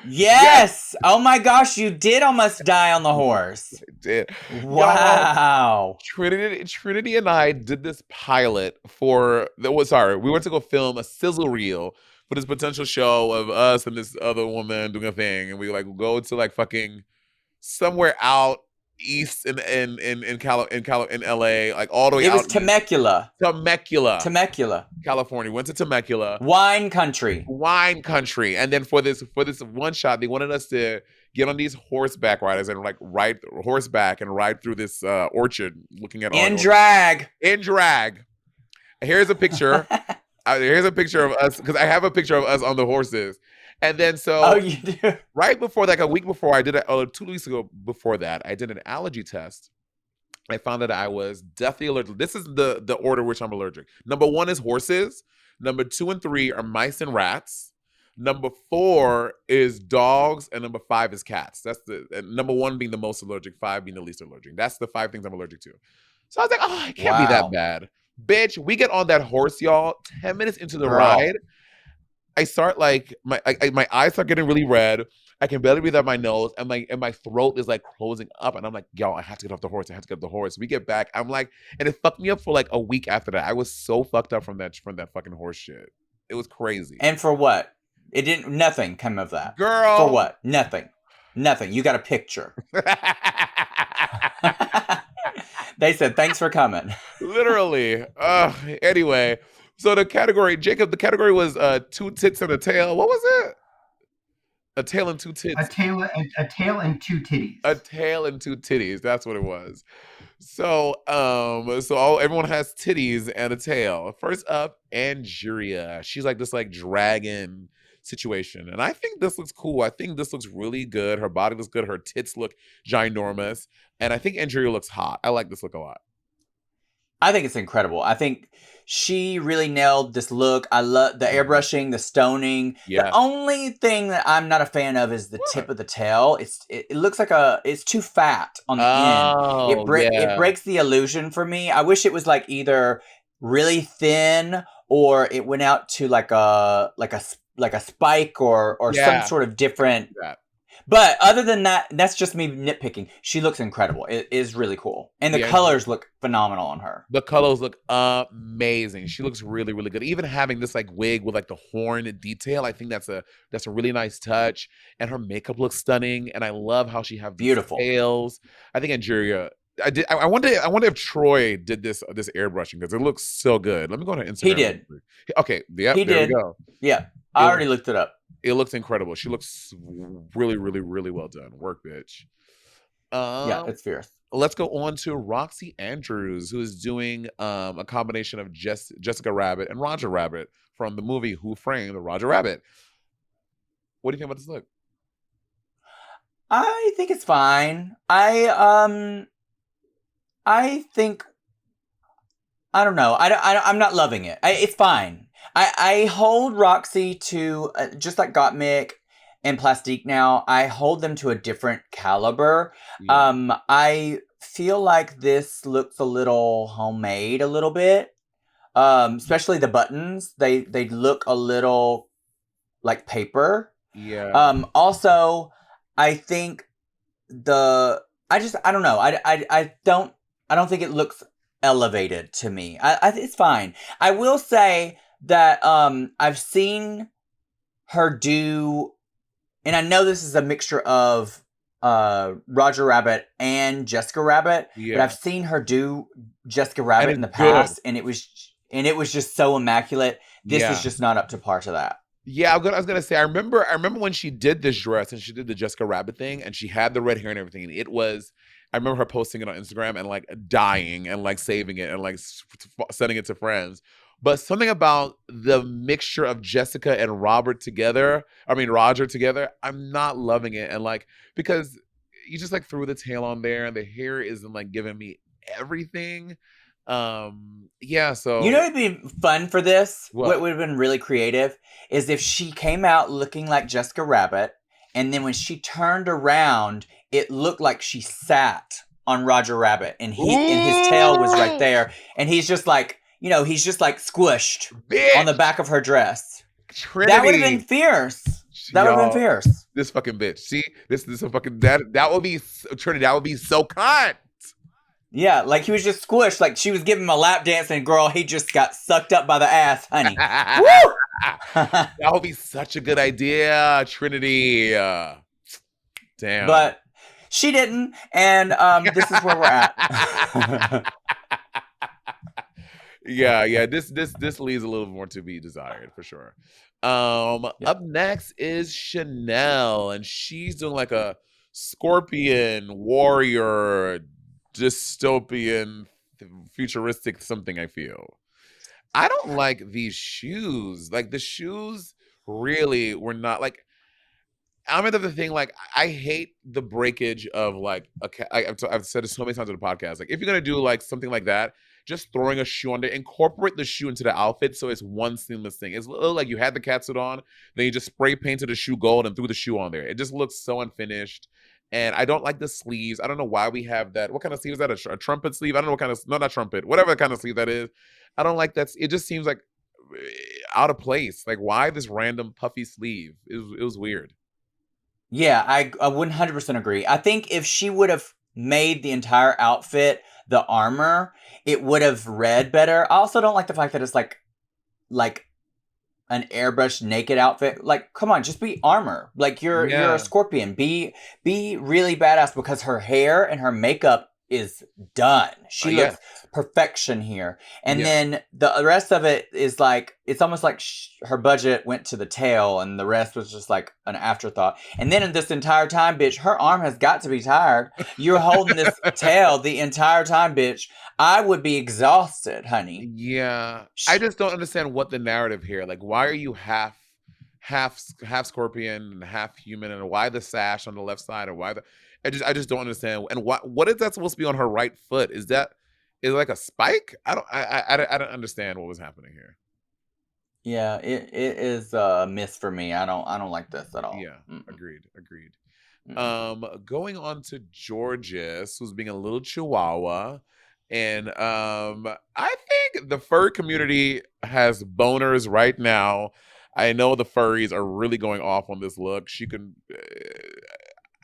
Yes! Oh my gosh, you did almost die on the horse. I did. Wow. Trinity and I did this pilot we went to go film a sizzle reel for this potential show of us and this other woman doing a thing, and we like go to like fucking somewhere out east in LA, like all the way out. It was Temecula, California. Went to Temecula. Wine country. And then for this one shot, they wanted us to get on these horseback riders and like ride horseback and ride through this orchard, looking at in drag. Here's a picture. Here's a picture of us, because I have a picture of us on the horses. And then you do? Right before, like a week before, I did 2 weeks ago before that, I did an allergy test. I found that I was definitely allergic. This is the order which I'm allergic. Number 1 is horses. Number 2 and 3 are mice and rats. Number 4 is dogs, and number 5 is cats. That's number 1 being the most allergic, 5 being the least allergic. That's the 5 things I'm allergic to. So I was like, oh, it can't be that bad. Bitch, we get on that horse, y'all. 10 minutes into the ride, I start like my eyes start getting really red. I can barely breathe out my nose, and my throat is like closing up. And I'm like, yo, I have to get off the horse. We get back. I'm like, and it fucked me up for like a week after that. I was so fucked up from that fucking horse shit. It was crazy. And for what? Nothing came of that. Girl. For what? Nothing. You got a picture. They said, thanks for coming. Literally. Anyway, so the category was 2 tits and a tail. What was it? A tail and 2 tits. A tail and 2 titties. A tail and 2 titties. That's what it was. So, everyone has titties and a tail. First up, Angeria. She's like this like dragon situation, and I think this looks cool. I think this looks really good. Her body looks good. Her tits look ginormous, and I think Angeria looks hot. I like this look a lot. I think it's incredible. I think she really nailed this look. I love the airbrushing, the stoning. Yeah. The only thing that I'm not a fan of is the tip of the tail. It looks like it's too fat on the end. It breaks the illusion for me. I wish it was like either really thin or it went out to like a spike or some sort of different. But other than that, that's just me nitpicking. She looks incredible. It is really cool. And the Yeah, colors look phenomenal on her. the colors look amazing. She looks really, really good. Even having this like wig with like the horn detail, I think that's a really nice touch. And her makeup looks stunning. And I love how she have these Beautiful. tails. I think Angeria. I wonder if Troy did this airbrushing because it looks so good. Let me go to Instagram. He did. Okay, yep, He there we did. go. Yeah, I already looked it up. It looks incredible. She looks really, really, really well done. Work, bitch. Yeah, it's fierce. Let's go on to Roxy Andrews, who is doing a combination of Jessica Rabbit and Roger Rabbit from the movie Who Framed Roger Rabbit. What do you think about this look? I think it's fine. I think I don't know. I'm not loving it. It's fine. I hold Roxy to just like Gottmik and Plastique now. I hold them to a different caliber. Yeah. I feel like this looks a little homemade a little bit. Especially the buttons. They look a little like paper. Yeah. Also, I think I don't know. I don't think it looks elevated to me. It's fine. I will say that I've seen her do, and I know this is a mixture of Roger Rabbit and Jessica Rabbit, but Yeah. I've seen her do Jessica Rabbit it's in the good. past, and it was just so immaculate. This Yeah. is just not up to par to that. Yeah, I was gonna say I remember when she did this dress and she did the Jessica Rabbit thing and she had the red hair and everything. And I remember her posting it on Instagram and like dying and like saving it and like sending it to friends. But something about the mixture of Jessica and Roger together, I'm not loving it. And like, because you just like threw the tail on there and the hair isn't like giving me everything. Yeah, so You know what would be fun for this? What? What would have been really creative is if she came out looking like Jessica Rabbit, and then when she turned around, it looked like she sat on Roger Rabbit, and his tail was right there, and he's just like, he's just like squished bitch, on the back of her dress. Trinity. That would have been fierce. That would have been fierce. This fucking bitch. See, this is a fucking that would be Trinity. That would be so cunt. Yeah, like he was just squished. Like she was giving him a lap dance, and girl, he just got sucked up by the ass, honey. Woo! That would be such a good idea, Trinity. Damn. But she didn't, and this is where we're at. Yeah. This leaves a little more to be desired for sure. Up next is Chanel, and she's doing like a scorpion warrior dystopian futuristic something. I feel I don't like these shoes. Like the shoes really were not like I'm into the thing. Like I hate the breakage of like I've said it so many times on the podcast. Like if you're gonna do like something like that, just throwing a shoe on there, incorporate the shoe into the outfit so it's one seamless thing. It's like you had the catsuit on, then you just spray painted the shoe gold and threw the shoe on there. It just looks so unfinished. And I don't like the sleeves. I don't know why we have that. What kind of sleeve is that? A trumpet sleeve? I don't know what kind of, no, not trumpet, whatever kind of sleeve that is. I don't like that. It just seems like out of place. Like why this random puffy sleeve? It was weird. Yeah, I 100% agree. I think if she would have made the entire outfit the armor, it would have read better. I also don't like the fact that it's like an airbrushed naked outfit. Like, come on, just be armor. Like you're a scorpion. Be really badass because her hair and her makeup is done. She looks perfection here. And then the rest of it is like, it's almost like her budget went to the tail and the rest was just like an afterthought. And then in this entire time, bitch, her arm has got to be tired. You're holding this tail the entire time, bitch. I would be exhausted, honey. Yeah. I just don't understand what the narrative here. Like, why are you half scorpion and half human, and why the sash on the left side, or why I just don't understand. And what is that supposed to be on her right foot? Is it like a spike? I don't understand what was happening here. Yeah, it is a miss for me. I don't like this at all. Yeah, agreed. Going on to Georges, who's being a little chihuahua. And I think the fur community has boners right now. I know the furries are really going off on this look.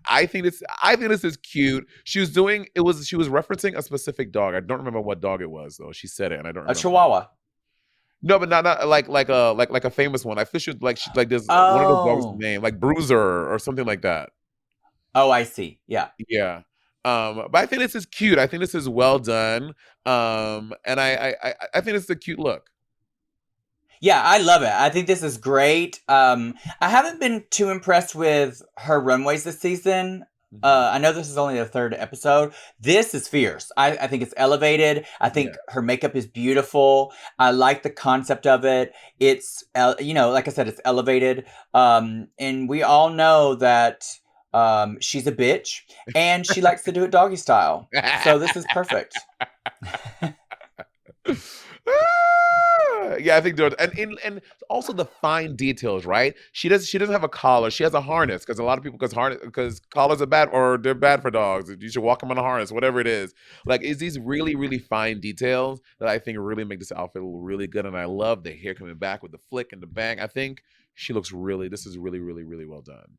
I think this is cute. She was referencing a specific dog. I don't remember what dog it was though. She said it and I don't A remember. Chihuahua. No, but not like a famous one. I feel she like there's one of those dogs Oh. name, like Bruiser or something like that. Oh, I see. Yeah. Yeah. But I think this is cute. I think this is well done. And I think it's a cute look. Yeah, I love it. I think this is great. I haven't been too impressed with her runways this season. I know this is only the third episode. This is fierce. I think it's elevated. I think her makeup is beautiful. I like the concept of it. It's, like I said, it's elevated. And we all know that she's a bitch and she likes to do it doggy style. So this is perfect. Yeah, I think and also the fine details, right? She doesn't have a collar. She has a harness because a lot of people because collars are bad or they're bad for dogs. You should walk them on a harness, whatever it is. Like it's these really really fine details that I think really make this outfit look really good. And I love the hair coming back with the flick and the bang. I think this is really really really well done.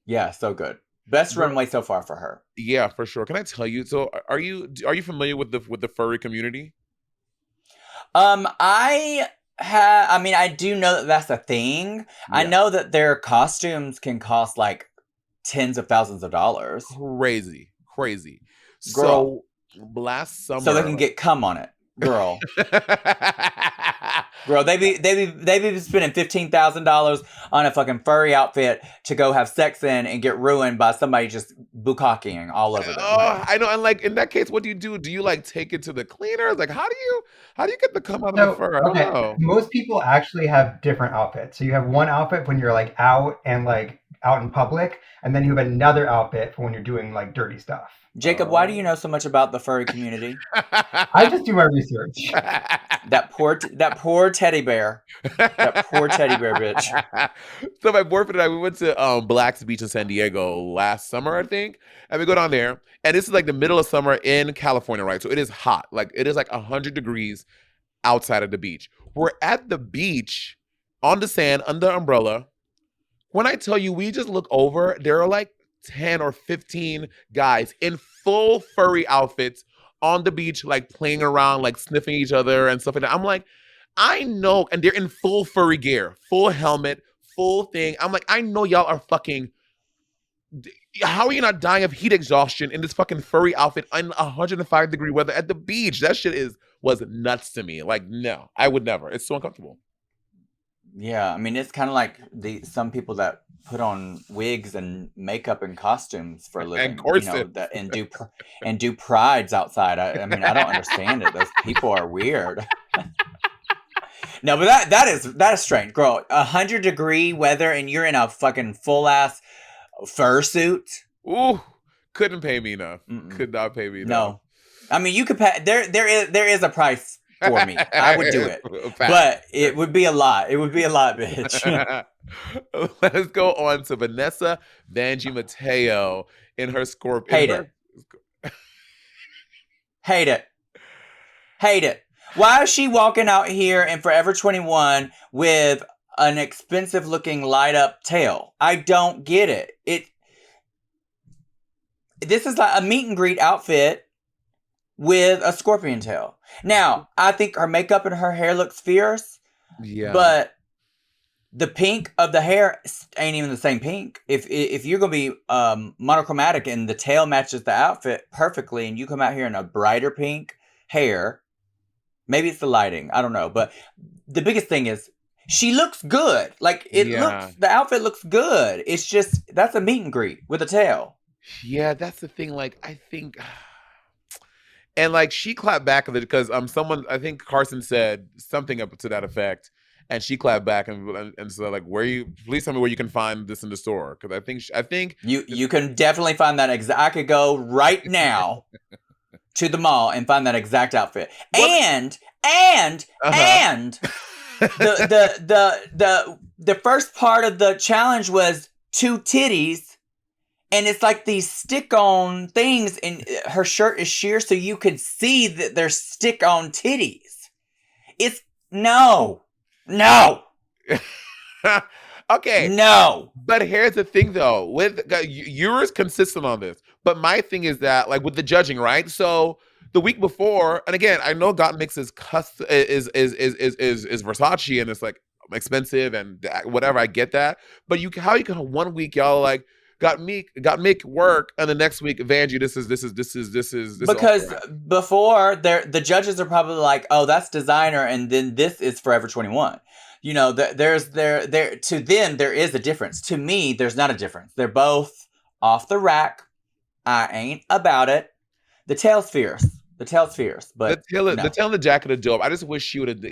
Yeah, so good. Best runway so far for her. Yeah, for sure. Can I tell you? So are you familiar with the furry community? I do know that that's a thing. Yeah. I know that their costumes can cost like tens of thousands of dollars. Crazy. Girl. So last summer, so they can get cum on it, girl. Girl, they be spending $15,000 on a fucking furry outfit to go have sex in and get ruined by somebody just bukkaking all over them. Oh, I know. And like in that case, what do you do? Do you like take it to the cleaners? Like how do you get the cum out of the fur? I don't know. Most people actually have different outfits. So you have one outfit when you're like out in public, and then you have another outfit for when you're doing like dirty stuff. Jacob, why do you know so much about the furry community? I just do my research. That poor teddy bear. That poor teddy bear bitch. So my boyfriend and I, we went to Black's Beach in San Diego last summer, I think. And we go down there. And this is like the middle of summer in California, right? So it is hot. Like it is like 100 degrees outside of the beach. We're at the beach on the sand under umbrella. When I tell you, we just look over, there are like 10 or 15 guys in full furry outfits on the beach, like playing around, like sniffing each other and stuff like that. I'm like, I know, and they're in full furry gear, full helmet, full thing. I'm like, I know y'all are fucking, how are you not dying of heat exhaustion in this fucking furry outfit in 105-degree weather at the beach? That shit was nuts to me. Like, no, I would never. It's so uncomfortable. Yeah, I mean, it's kind of like some people that put on wigs and makeup and costumes for a living, and corsets, and do prides outside. I mean, I don't understand it. Those people are weird. No, but that is strange, girl. 100-degree weather and you're in a fucking full ass fursuit. Ooh, couldn't pay me enough. Could not pay me enough. No, I mean you could pay. There is a price for me. I would do it. But it would be a lot. It would be a lot, bitch. Let's go on to Vanessa Vanjie Mateo in her Scorpion. Hate it. Why is she walking out here in Forever 21 with an expensive looking light up tail? I don't get it. This is like a meet and greet outfit with a scorpion tail. Now, I think her makeup and her hair looks fierce. Yeah. But the pink of the hair ain't even the same pink. If you're gonna be monochromatic and the tail matches the outfit perfectly, and you come out here in a brighter pink hair, maybe it's the lighting. I don't know. But the biggest thing is she looks good. Like the outfit looks good. It's just that's a meet and greet with a tail. Yeah, that's the thing. Like I think. And like she clapped back at it because someone, I think Carson said something up to that effect, and she clapped back and so like please tell me where you can find this in the store, because I think you can definitely find that I could go right now to the mall and find that exact outfit. What? And the first part of the challenge was 2 titties. And it's like these stick-on things, and her shirt is sheer, so you could see that they're stick-on titties. It's no. Okay, Okay. No. But here's the thing, though. With yours consistent on this, but my thing is that, like, with the judging, right? So the week before, and again, I know Gottmix is Versace, and it's like expensive and whatever. I get that, but how you can 1 week y'all like got Mick work, and the next week Vanjie, this is because before the judges are probably like, oh, that's designer, and then this is Forever 21. You know, there's to them there is a difference. To me, there's not a difference. They're both off the rack. I ain't about it. The tail's fierce. The tail's fierce, but the tail and the jacket are dope. I just wish she would have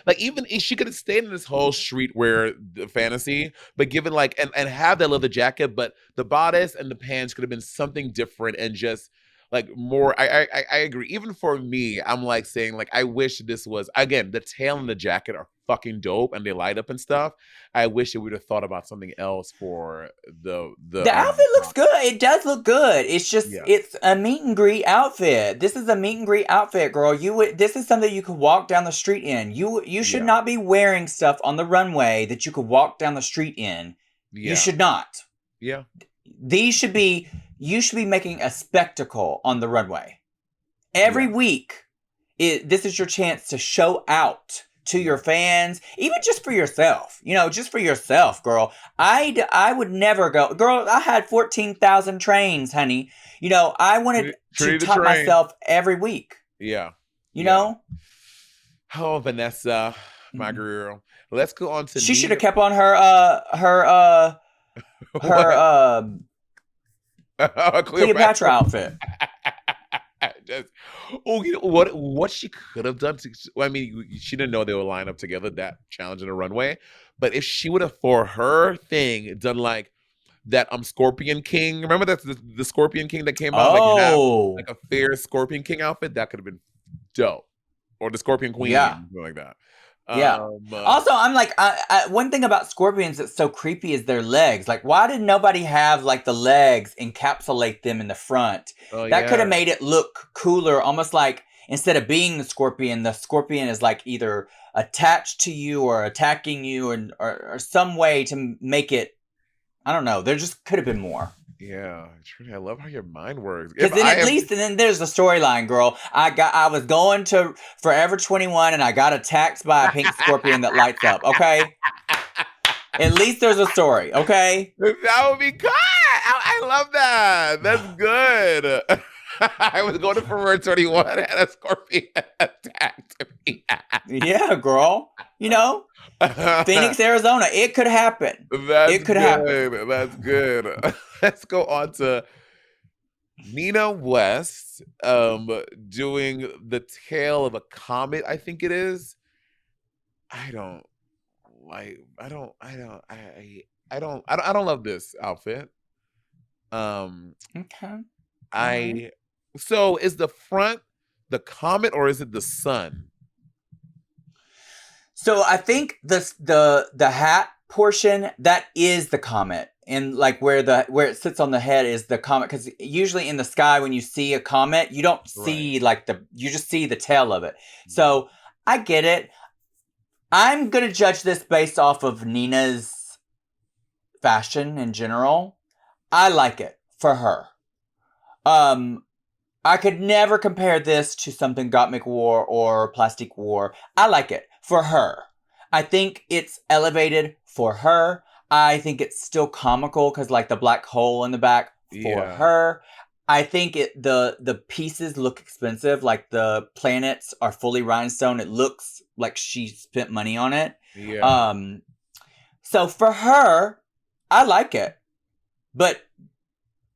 like even she could have stayed in this whole streetwear fantasy, but given like and have that leather jacket, but the bodice and the pants could have been something different and just like more. I agree. Even for me, I'm like saying like I wish this was again the tail and the jacket are fucking dope and they light up and stuff. I wish they would have thought about something else for the outfit looks good. It does look good. It's just it's a meet and greet outfit. This is a meet and greet outfit, girl. This is something you could walk down the street in. You should not be wearing stuff on the runway that you could walk down the street in. Yeah. You should not. Yeah. You should be making a spectacle on the runway. Every week, this is your chance to show out to your fans, even just for yourself. You know, just for yourself, girl. I would never go. Girl, I had 14,000 trains, honey. You know, I wanted to top myself every week. Yeah. You know? Oh, Vanessa, my girl. Let's go on to She should have kept on her Cleopatra outfit. Just, you know, what she could have done I mean, she didn't know they would line up together, that challenge in the runway, but if she would have for her thing done like that Scorpion King, remember that the Scorpion King that came out like a fair Scorpion King outfit, that could have been dope, or the Scorpion Queen, something like that. Yeah. Also, I'm like, one thing about scorpions that's so creepy is their legs. Like, why did nobody have like the legs encapsulate them in the front? That could have made it look cooler. Almost like instead of being the scorpion is like either attached to you or attacking you, or some way to make it. I don't know. There just could have been more. Yeah, Trinity, I love how your mind works. Because then there's the storyline, girl. I was going to Forever 21 and I got attacked by a pink scorpion that lights up. Okay, at least there's a story. Okay, that would be good. I love that. That's good. I was going to Forever 21 and a scorpion attacked me. Yeah, girl. You know, Phoenix, Arizona. It could happen. It could happen. That's good. Let's go on to Nina West doing the tail of a comet, I think it is. I don't love this outfit. Okay. So is the front the comet or is it the sun? So I think the hat portion, that is the comet. And like where it sits on the head is the comet, because usually in the sky when you see a comet, you don't see you just see the tail of it. So I get it. I'm gonna judge this based off of Nina's fashion in general. I like it for her. I could never compare this to something Gottmik wore or Plastique wore. I like it for her. I think it's elevated for her. I think it's still comical because like the black hole in the back for her. I think the pieces look expensive. Like the planets are fully rhinestone. It looks like she spent money on it. Yeah. So for her, I like it. But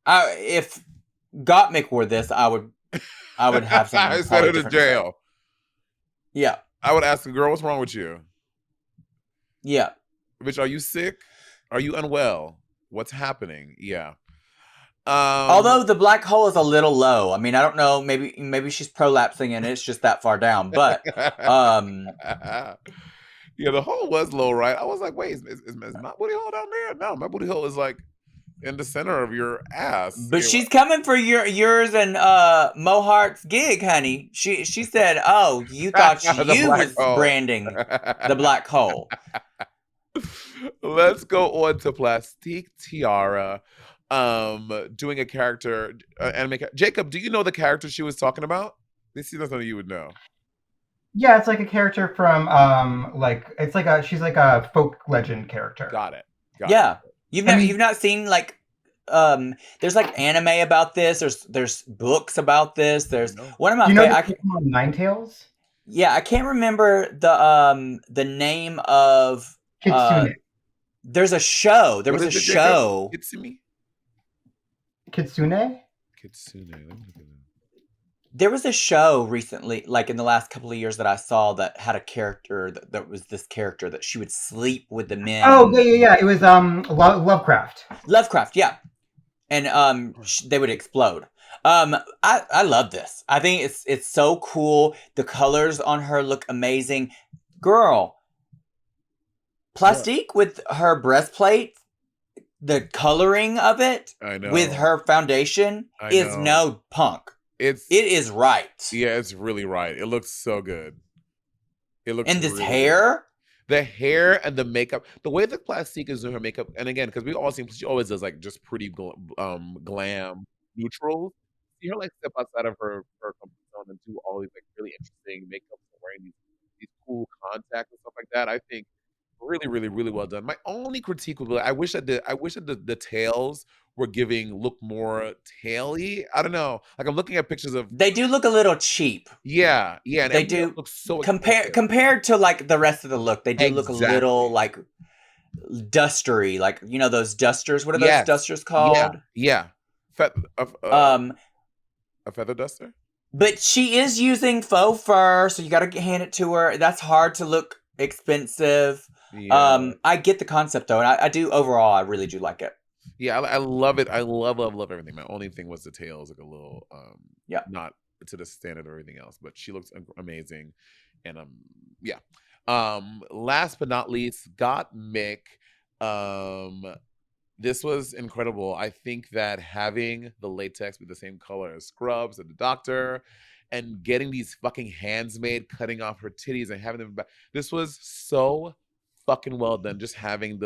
if Gottmik wore this, I would have something. I sent her to jail. Yeah. I would ask the girl, what's wrong with you? Yeah. Bitch, are you sick? Are you unwell? What's happening? Yeah. Although the black hole is a little low. I mean, I don't know. Maybe she's prolapsing and it's just that far down. But yeah, the hole was low, right? I was like, wait, is my booty hole down there? No, my booty hole is like in the center of your ass. But she's coming for yours and Mohart's gig, honey. She said, "Oh, you thought you was branding the black hole." Let's go on to Plastique Tiara, doing a character, Jacob, do you know the character she was talking about? This is something you would know. Yeah, it's like a character from like it's like a she's like a folk legend character. Got it. Got it. Yeah. I You've mean, not seen like there's like anime about this, there's books about this. There's No. one of do my you know the favorite Pokemon Ninetales? yeah, I can't remember the name of Kitsune. there's a show. There What was a is it, Jacob? show. Kitsumi? Kitsune? Kitsune. Let me look at that. There was a show recently, like in the last couple of years, that I saw that had a character that was this character that she would sleep with the men. Oh yeah. It was Lovecraft. Lovecraft, yeah, and they would explode. I love this. I think it's so cool. The colors on her look amazing, girl. Plastique with her breastplate, the coloring of it I know. with her foundation I is know. no punk. It is right. Yeah, it's really right. It looks so good. It looks And this really hair, good. The hair and the makeup, the way that Plastique is doing her makeup, and again, because we all see she always does like just pretty glam neutrals. See her like step outside of her comfort zone and do all these like really interesting makeups and wearing these cool contacts and stuff like that. I think really, really, really well done. My only critique would be I wish that the tails were look more taily. I don't know. Like I'm looking at pictures of they do look a little cheap. yeah, and They everything else do looks so expensive. compared to like the rest of the look. They do look a Exactly. little like dustery, like you know those dusters. What are those Yes. dusters called? Yeah. Fe- Um, a feather duster? but she is using faux fur, so you got to hand it to her. That's hard to look expensive. Yeah. I get the concept though, and I do overall. I really do like it. Yeah, I love it. I love everything. My only thing was the tails, like a little Yeah. not to the standard of everything else, but she looks amazing. And yeah. Last but not least, got Mick. This was incredible. I think that having the latex be the same color as Scrubs and the Doctor, and getting these fucking hands made, cutting off her titties and having them back. This was so fucking well done. Just having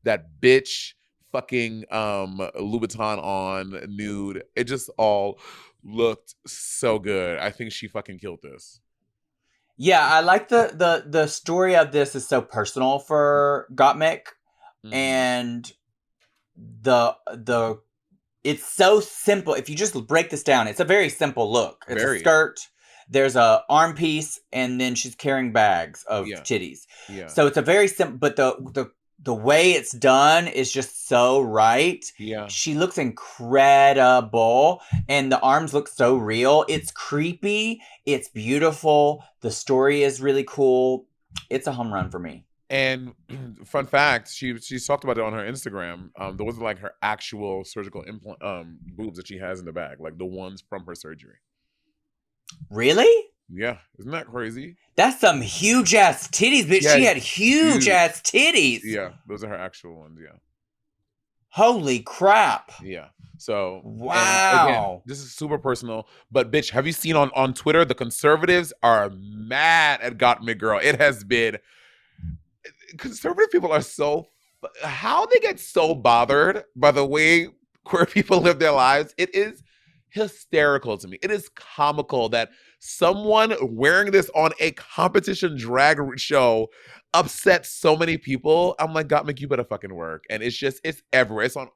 that bitch fucking Louboutin on nude. It just all looked so good. I think she fucking killed this. Yeah, I like the story of this is so personal for Gottmik, and the it's so simple. If you just break this down, it's a very simple look. It's a skirt. There's a arm piece, and then she's carrying bags of titties. Yeah. So it's a very simple, but the way it's done is just so right. Yeah. She looks incredible, and the arms look so real. It's creepy. It's beautiful. The story is really cool. It's a home run for me. And fun fact, she's talked about it on her Instagram. Those are like her actual surgical implant boobs that she has in the bag, like the ones from her surgery. Really? Yeah, isn't that crazy? That's some huge ass titties, bitch. Yeah, she had huge ass titties. Yeah, those are her actual ones. Yeah. Holy crap. Yeah. So wow. Again, this is super personal. But bitch, have you seen on Twitter the conservatives are mad at Gottmik Girl? It has been. Conservative people are so how they get so bothered by the way queer people live their lives. It is hysterical to me. It is comical that someone wearing this on a competition drag show upset so many people. I'm like, Gottmik, you better fucking work. And it's everywhere. It's on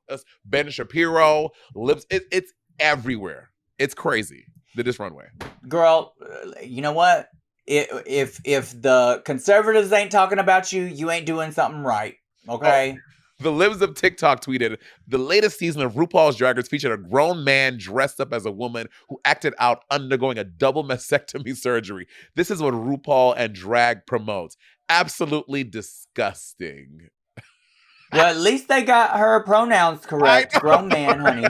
Ben Shapiro, Lips. It's everywhere. It's crazy. This Runway. Girl, you know what? If the conservatives ain't talking about you, you ain't doing something right. Okay? Oh, the Libs of TikTok tweeted, the latest season of RuPaul's Drag Race featured a grown man dressed up as a woman who acted out undergoing a double mastectomy surgery. This is what RuPaul and drag promotes. Absolutely disgusting. Well, at least they got her pronouns correct. Grown man, honey.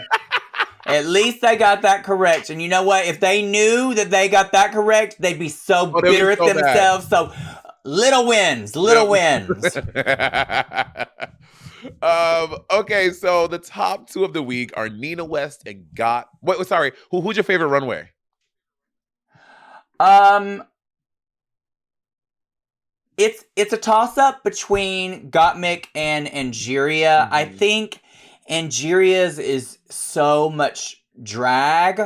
At least they got that correct. And you know what? If they knew that they got that correct, they'd be so bitter at themselves. So little wins. Okay, so the top two of the week are Nina West and who's your favorite runway? it's a toss up between Gottmik and Angeria. I Mhm. think Angeria's is so much drag,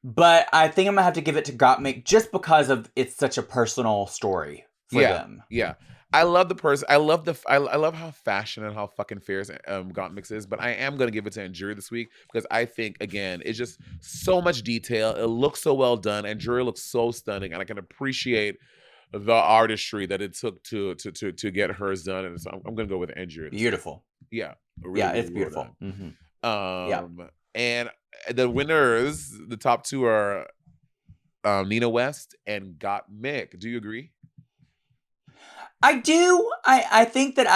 but I think I'm gonna have to give it to Gottmik just because of it's such a personal story for Yeah, them. yeah. I love the person. I love I love how fashion and how fucking fierce Gottmix is. But I am gonna give it to Anjuri this week because I think again it's just so much detail. It looks so well done. Anjuri looks so stunning, and I can appreciate the artistry that it took to get hers done. And so I'm gonna go with Anjuri this week. Beautiful. Yeah, really, Yeah, really it's well beautiful. Hmm. done. Yeah. And the winners, the top two are Nina West and Gottmik. Do you agree? I do. I think that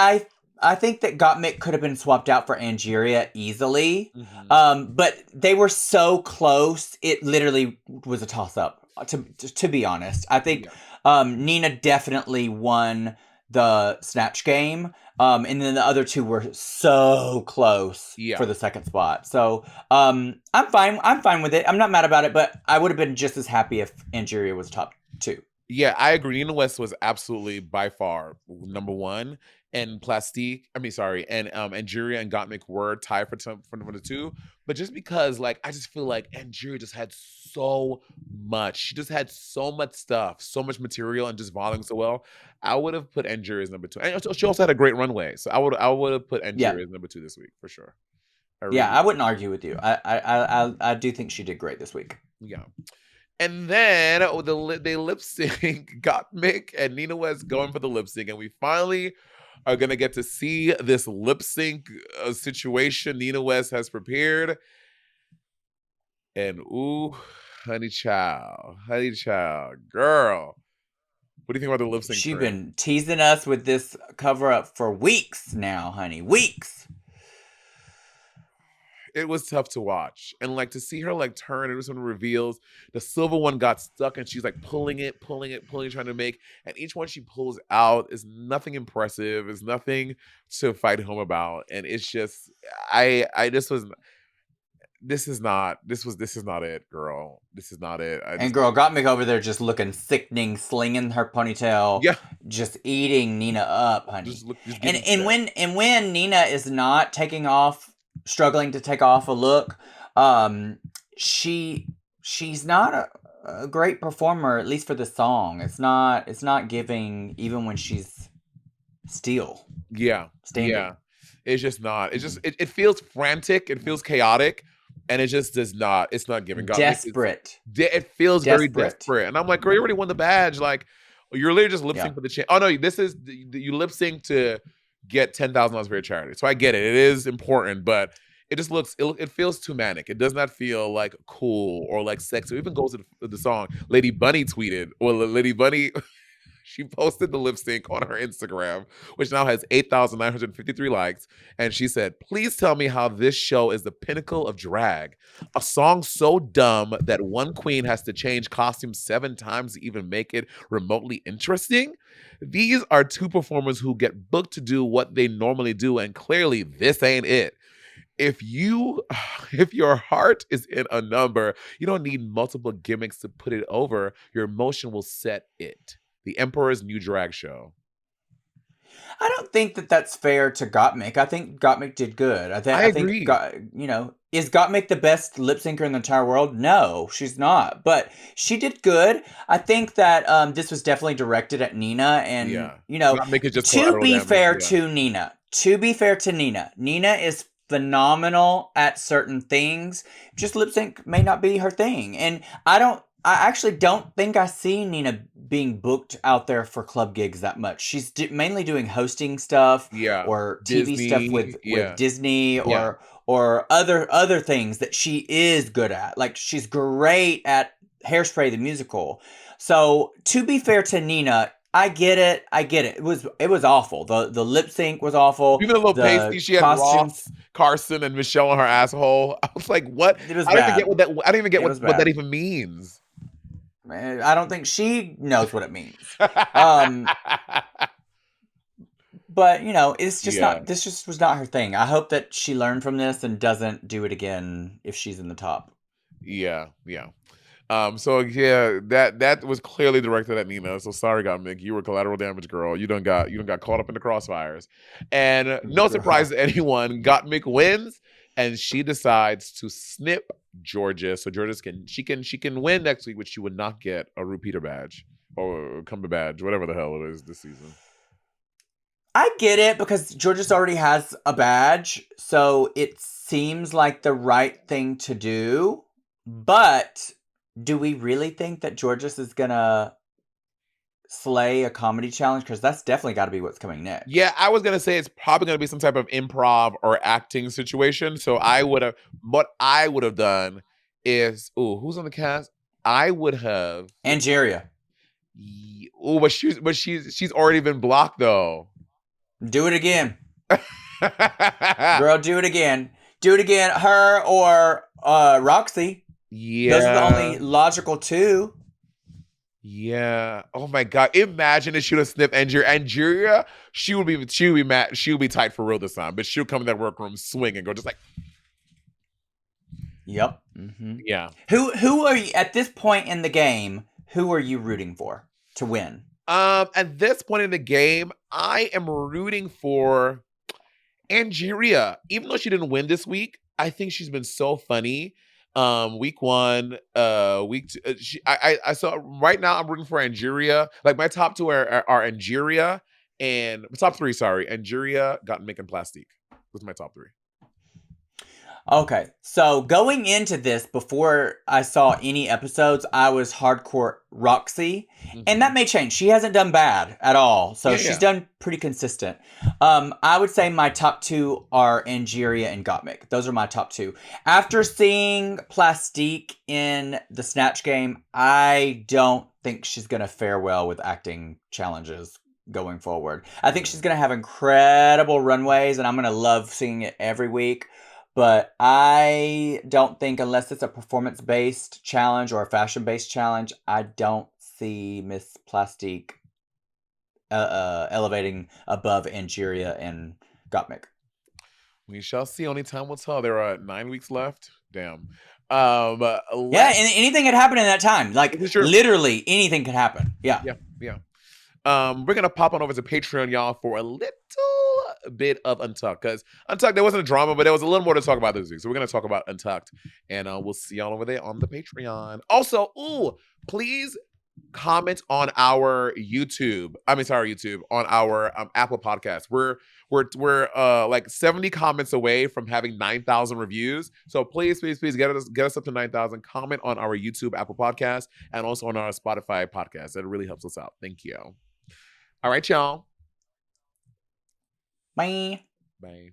Gottmik could have been swapped out for Angeria easily. Mm-hmm. But they were so close. It literally was a toss up. To be honest, I think Yeah. Nina definitely won the Snatch game. And then the other two were so close Yeah. for the second spot. So I'm fine. I'm fine with it. I'm not mad about it. But I would have been just as happy if Angeria was top two. Yeah, I agree. Nina West was absolutely by far number one, and Plastique. I mean, sorry, and Angeria and Gottmik were tied for number two. But just because, like, I just feel like Angeria just had so much. She just had so much stuff, so much material, and just volume so well. I would have put Angeria as number two, and she also had a great runway. So I would have put Yeah. Angeria as number two this week for sure. I Yeah, really I wouldn't argue with you. I do think she did great this week. yeah. And then they lip sync, got Mick and Nina West going for the lip sync, and we finally are gonna get to see this lip sync situation Nina West has prepared. And ooh, honey child, girl, what do you think about the lip sync She's trend? been teasing us with this cover up for weeks now, honey. Weeks. It was tough to watch, and like to see her like turn and some reveals. The silver one got stuck, and she's like pulling it, trying to make. And each one she pulls out is nothing impressive. Is nothing to fight home about. And it's just, I just was. This is not it, girl. This is not it. I And just, girl got me over there just looking sickening, slinging her ponytail, yeah, just eating Nina up, honey. just And giving step. when Nina is not struggling to take off a look, she's not a great performer, at least for the song. It's not giving even when she's still Yeah, standing. yeah. It's just not. It's just Mhm. it feels frantic. It feels chaotic, and it just does not. It's not giving. God makes Desperate. it feels very Desperate. desperate, and I'm like, girl, you already won the badge. Like, you're literally just lip Yeah. sync for the chance. Oh no, this is you lip sync to get $10,000 for your charity. So I get it. It is important, but it just looks. It feels too manic. It does not feel like cool or like sexy. It even goes to the song. Lady Bunny tweeted, or Lady Bunny. She posted the lip sync on her Instagram, which now has 8,953 likes. And she said, please tell me how this show is the pinnacle of drag. A song so dumb that one queen has to change costumes 7 times to even make it remotely interesting. These are two performers who get booked to do what they normally do, and clearly this ain't it. If you if your heart is in a number, you don't need multiple gimmicks to put it over. Your emotion will set it. The Emperor's New Drag Show. I don't think that that's fair to Gottmik. I think Gottmik did good. I I think agree. is Gottmik the best lip syncer in the entire world? No, she's not. But she did good. I think that this was definitely directed at Nina, and Yeah. Not make it just to collateral be damage. fair Yeah. to Nina, Nina is phenomenal at certain things. Just lip sync may not be her thing, and I actually don't think I see Nina being booked out there for club gigs that much. She's mainly doing hosting stuff Yeah. or TV stuff Disney. with Yeah. Disney Yeah. or other things that she is good at. Like she's great at Hairspray the musical. So to be fair to Nina, I get it. It was awful. The lip sync was awful. Even a little pasty. The She had costumes, Ross, Carson, and Michelle on her asshole. I was like, what? it was I don't even get bad. what that I don't even get It was what that bad. even means. I don't think she knows what it means. Um, but it's just Yeah. not. This just was not her thing. I hope that she learned from this and doesn't do it again if she's in the top. Yeah. Yeah. So yeah, that was clearly directed at Nina. So sorry, Mick. You were collateral damage, girl. You done got caught up in the crossfires. And no surprise to anyone, Mick wins, and she decides to snip Georgia. So Georgia can win next week, which she would not get a repeater badge or Cumber badge, whatever the hell it is this season. I get it because Georgia's already has a badge, so it seems like the right thing to do. But do we really think that Georgia's is gonna slay a comedy challenge? Because that's definitely got to be what's coming next. Yeah, I was gonna say it's probably gonna be some type of improv or acting situation. So what I would have done is, who's on the cast? I would have Angeria. Oh, but she's already been blocked though. Do it again. Girl, do it again. Do it again. Her or Roxy. Yeah. Those are the only logical two. Yeah. Oh my God. Imagine if she would have snipped Angeria. She would be mad. She would be tight for real this time. But she'll come in that workroom, swing, and go just like. Yep. Mm-hmm. Yeah. Who are you at this point in the game? Who are you rooting for to win? At this point in the game, I am rooting for Angeria. Even though she didn't win this week, I think she's been so funny. Week one, week two, I saw right now I'm rooting for Angeria. Like my top two are Angeria and top three. Sorry, Angeria, Gottmik, and Plastique. Those are my top three. Okay, so going into this, before I saw any episodes, I was hardcore Roxy, and that may change. She hasn't done bad at all, so she's done pretty consistent. I would say my top two are Angeria and Gottmik. Those are my top two. After seeing Plastique in the Snatch Game, I don't think she's going to fare well with acting challenges going forward. I think she's going to have incredible runways, and I'm going to love seeing it every week. But I don't think, unless it's a performance-based challenge or a fashion-based challenge, I don't see Miss Plastique elevating above Angeria and Gottmik. We shall see. Only time will tell. There are 9 weeks left. Damn. Yeah, and anything could happen in that time. Like, literally, anything could happen. Yeah. Yeah. We're gonna pop on over to Patreon, y'all, for a little bit of Untucked, because Untucked, there wasn't a drama, but there was a little more to talk about this week. So we're gonna talk about Untucked, and we'll see y'all over there on the Patreon. Also, please comment on our YouTube. On our Apple Podcast. We're like 70 comments away from having 9,000 reviews. So please get us up to 9,000. Comment on our YouTube, Apple Podcast, and also on our Spotify podcast. That really helps us out. Thank you. All right, y'all. Bye. Bye.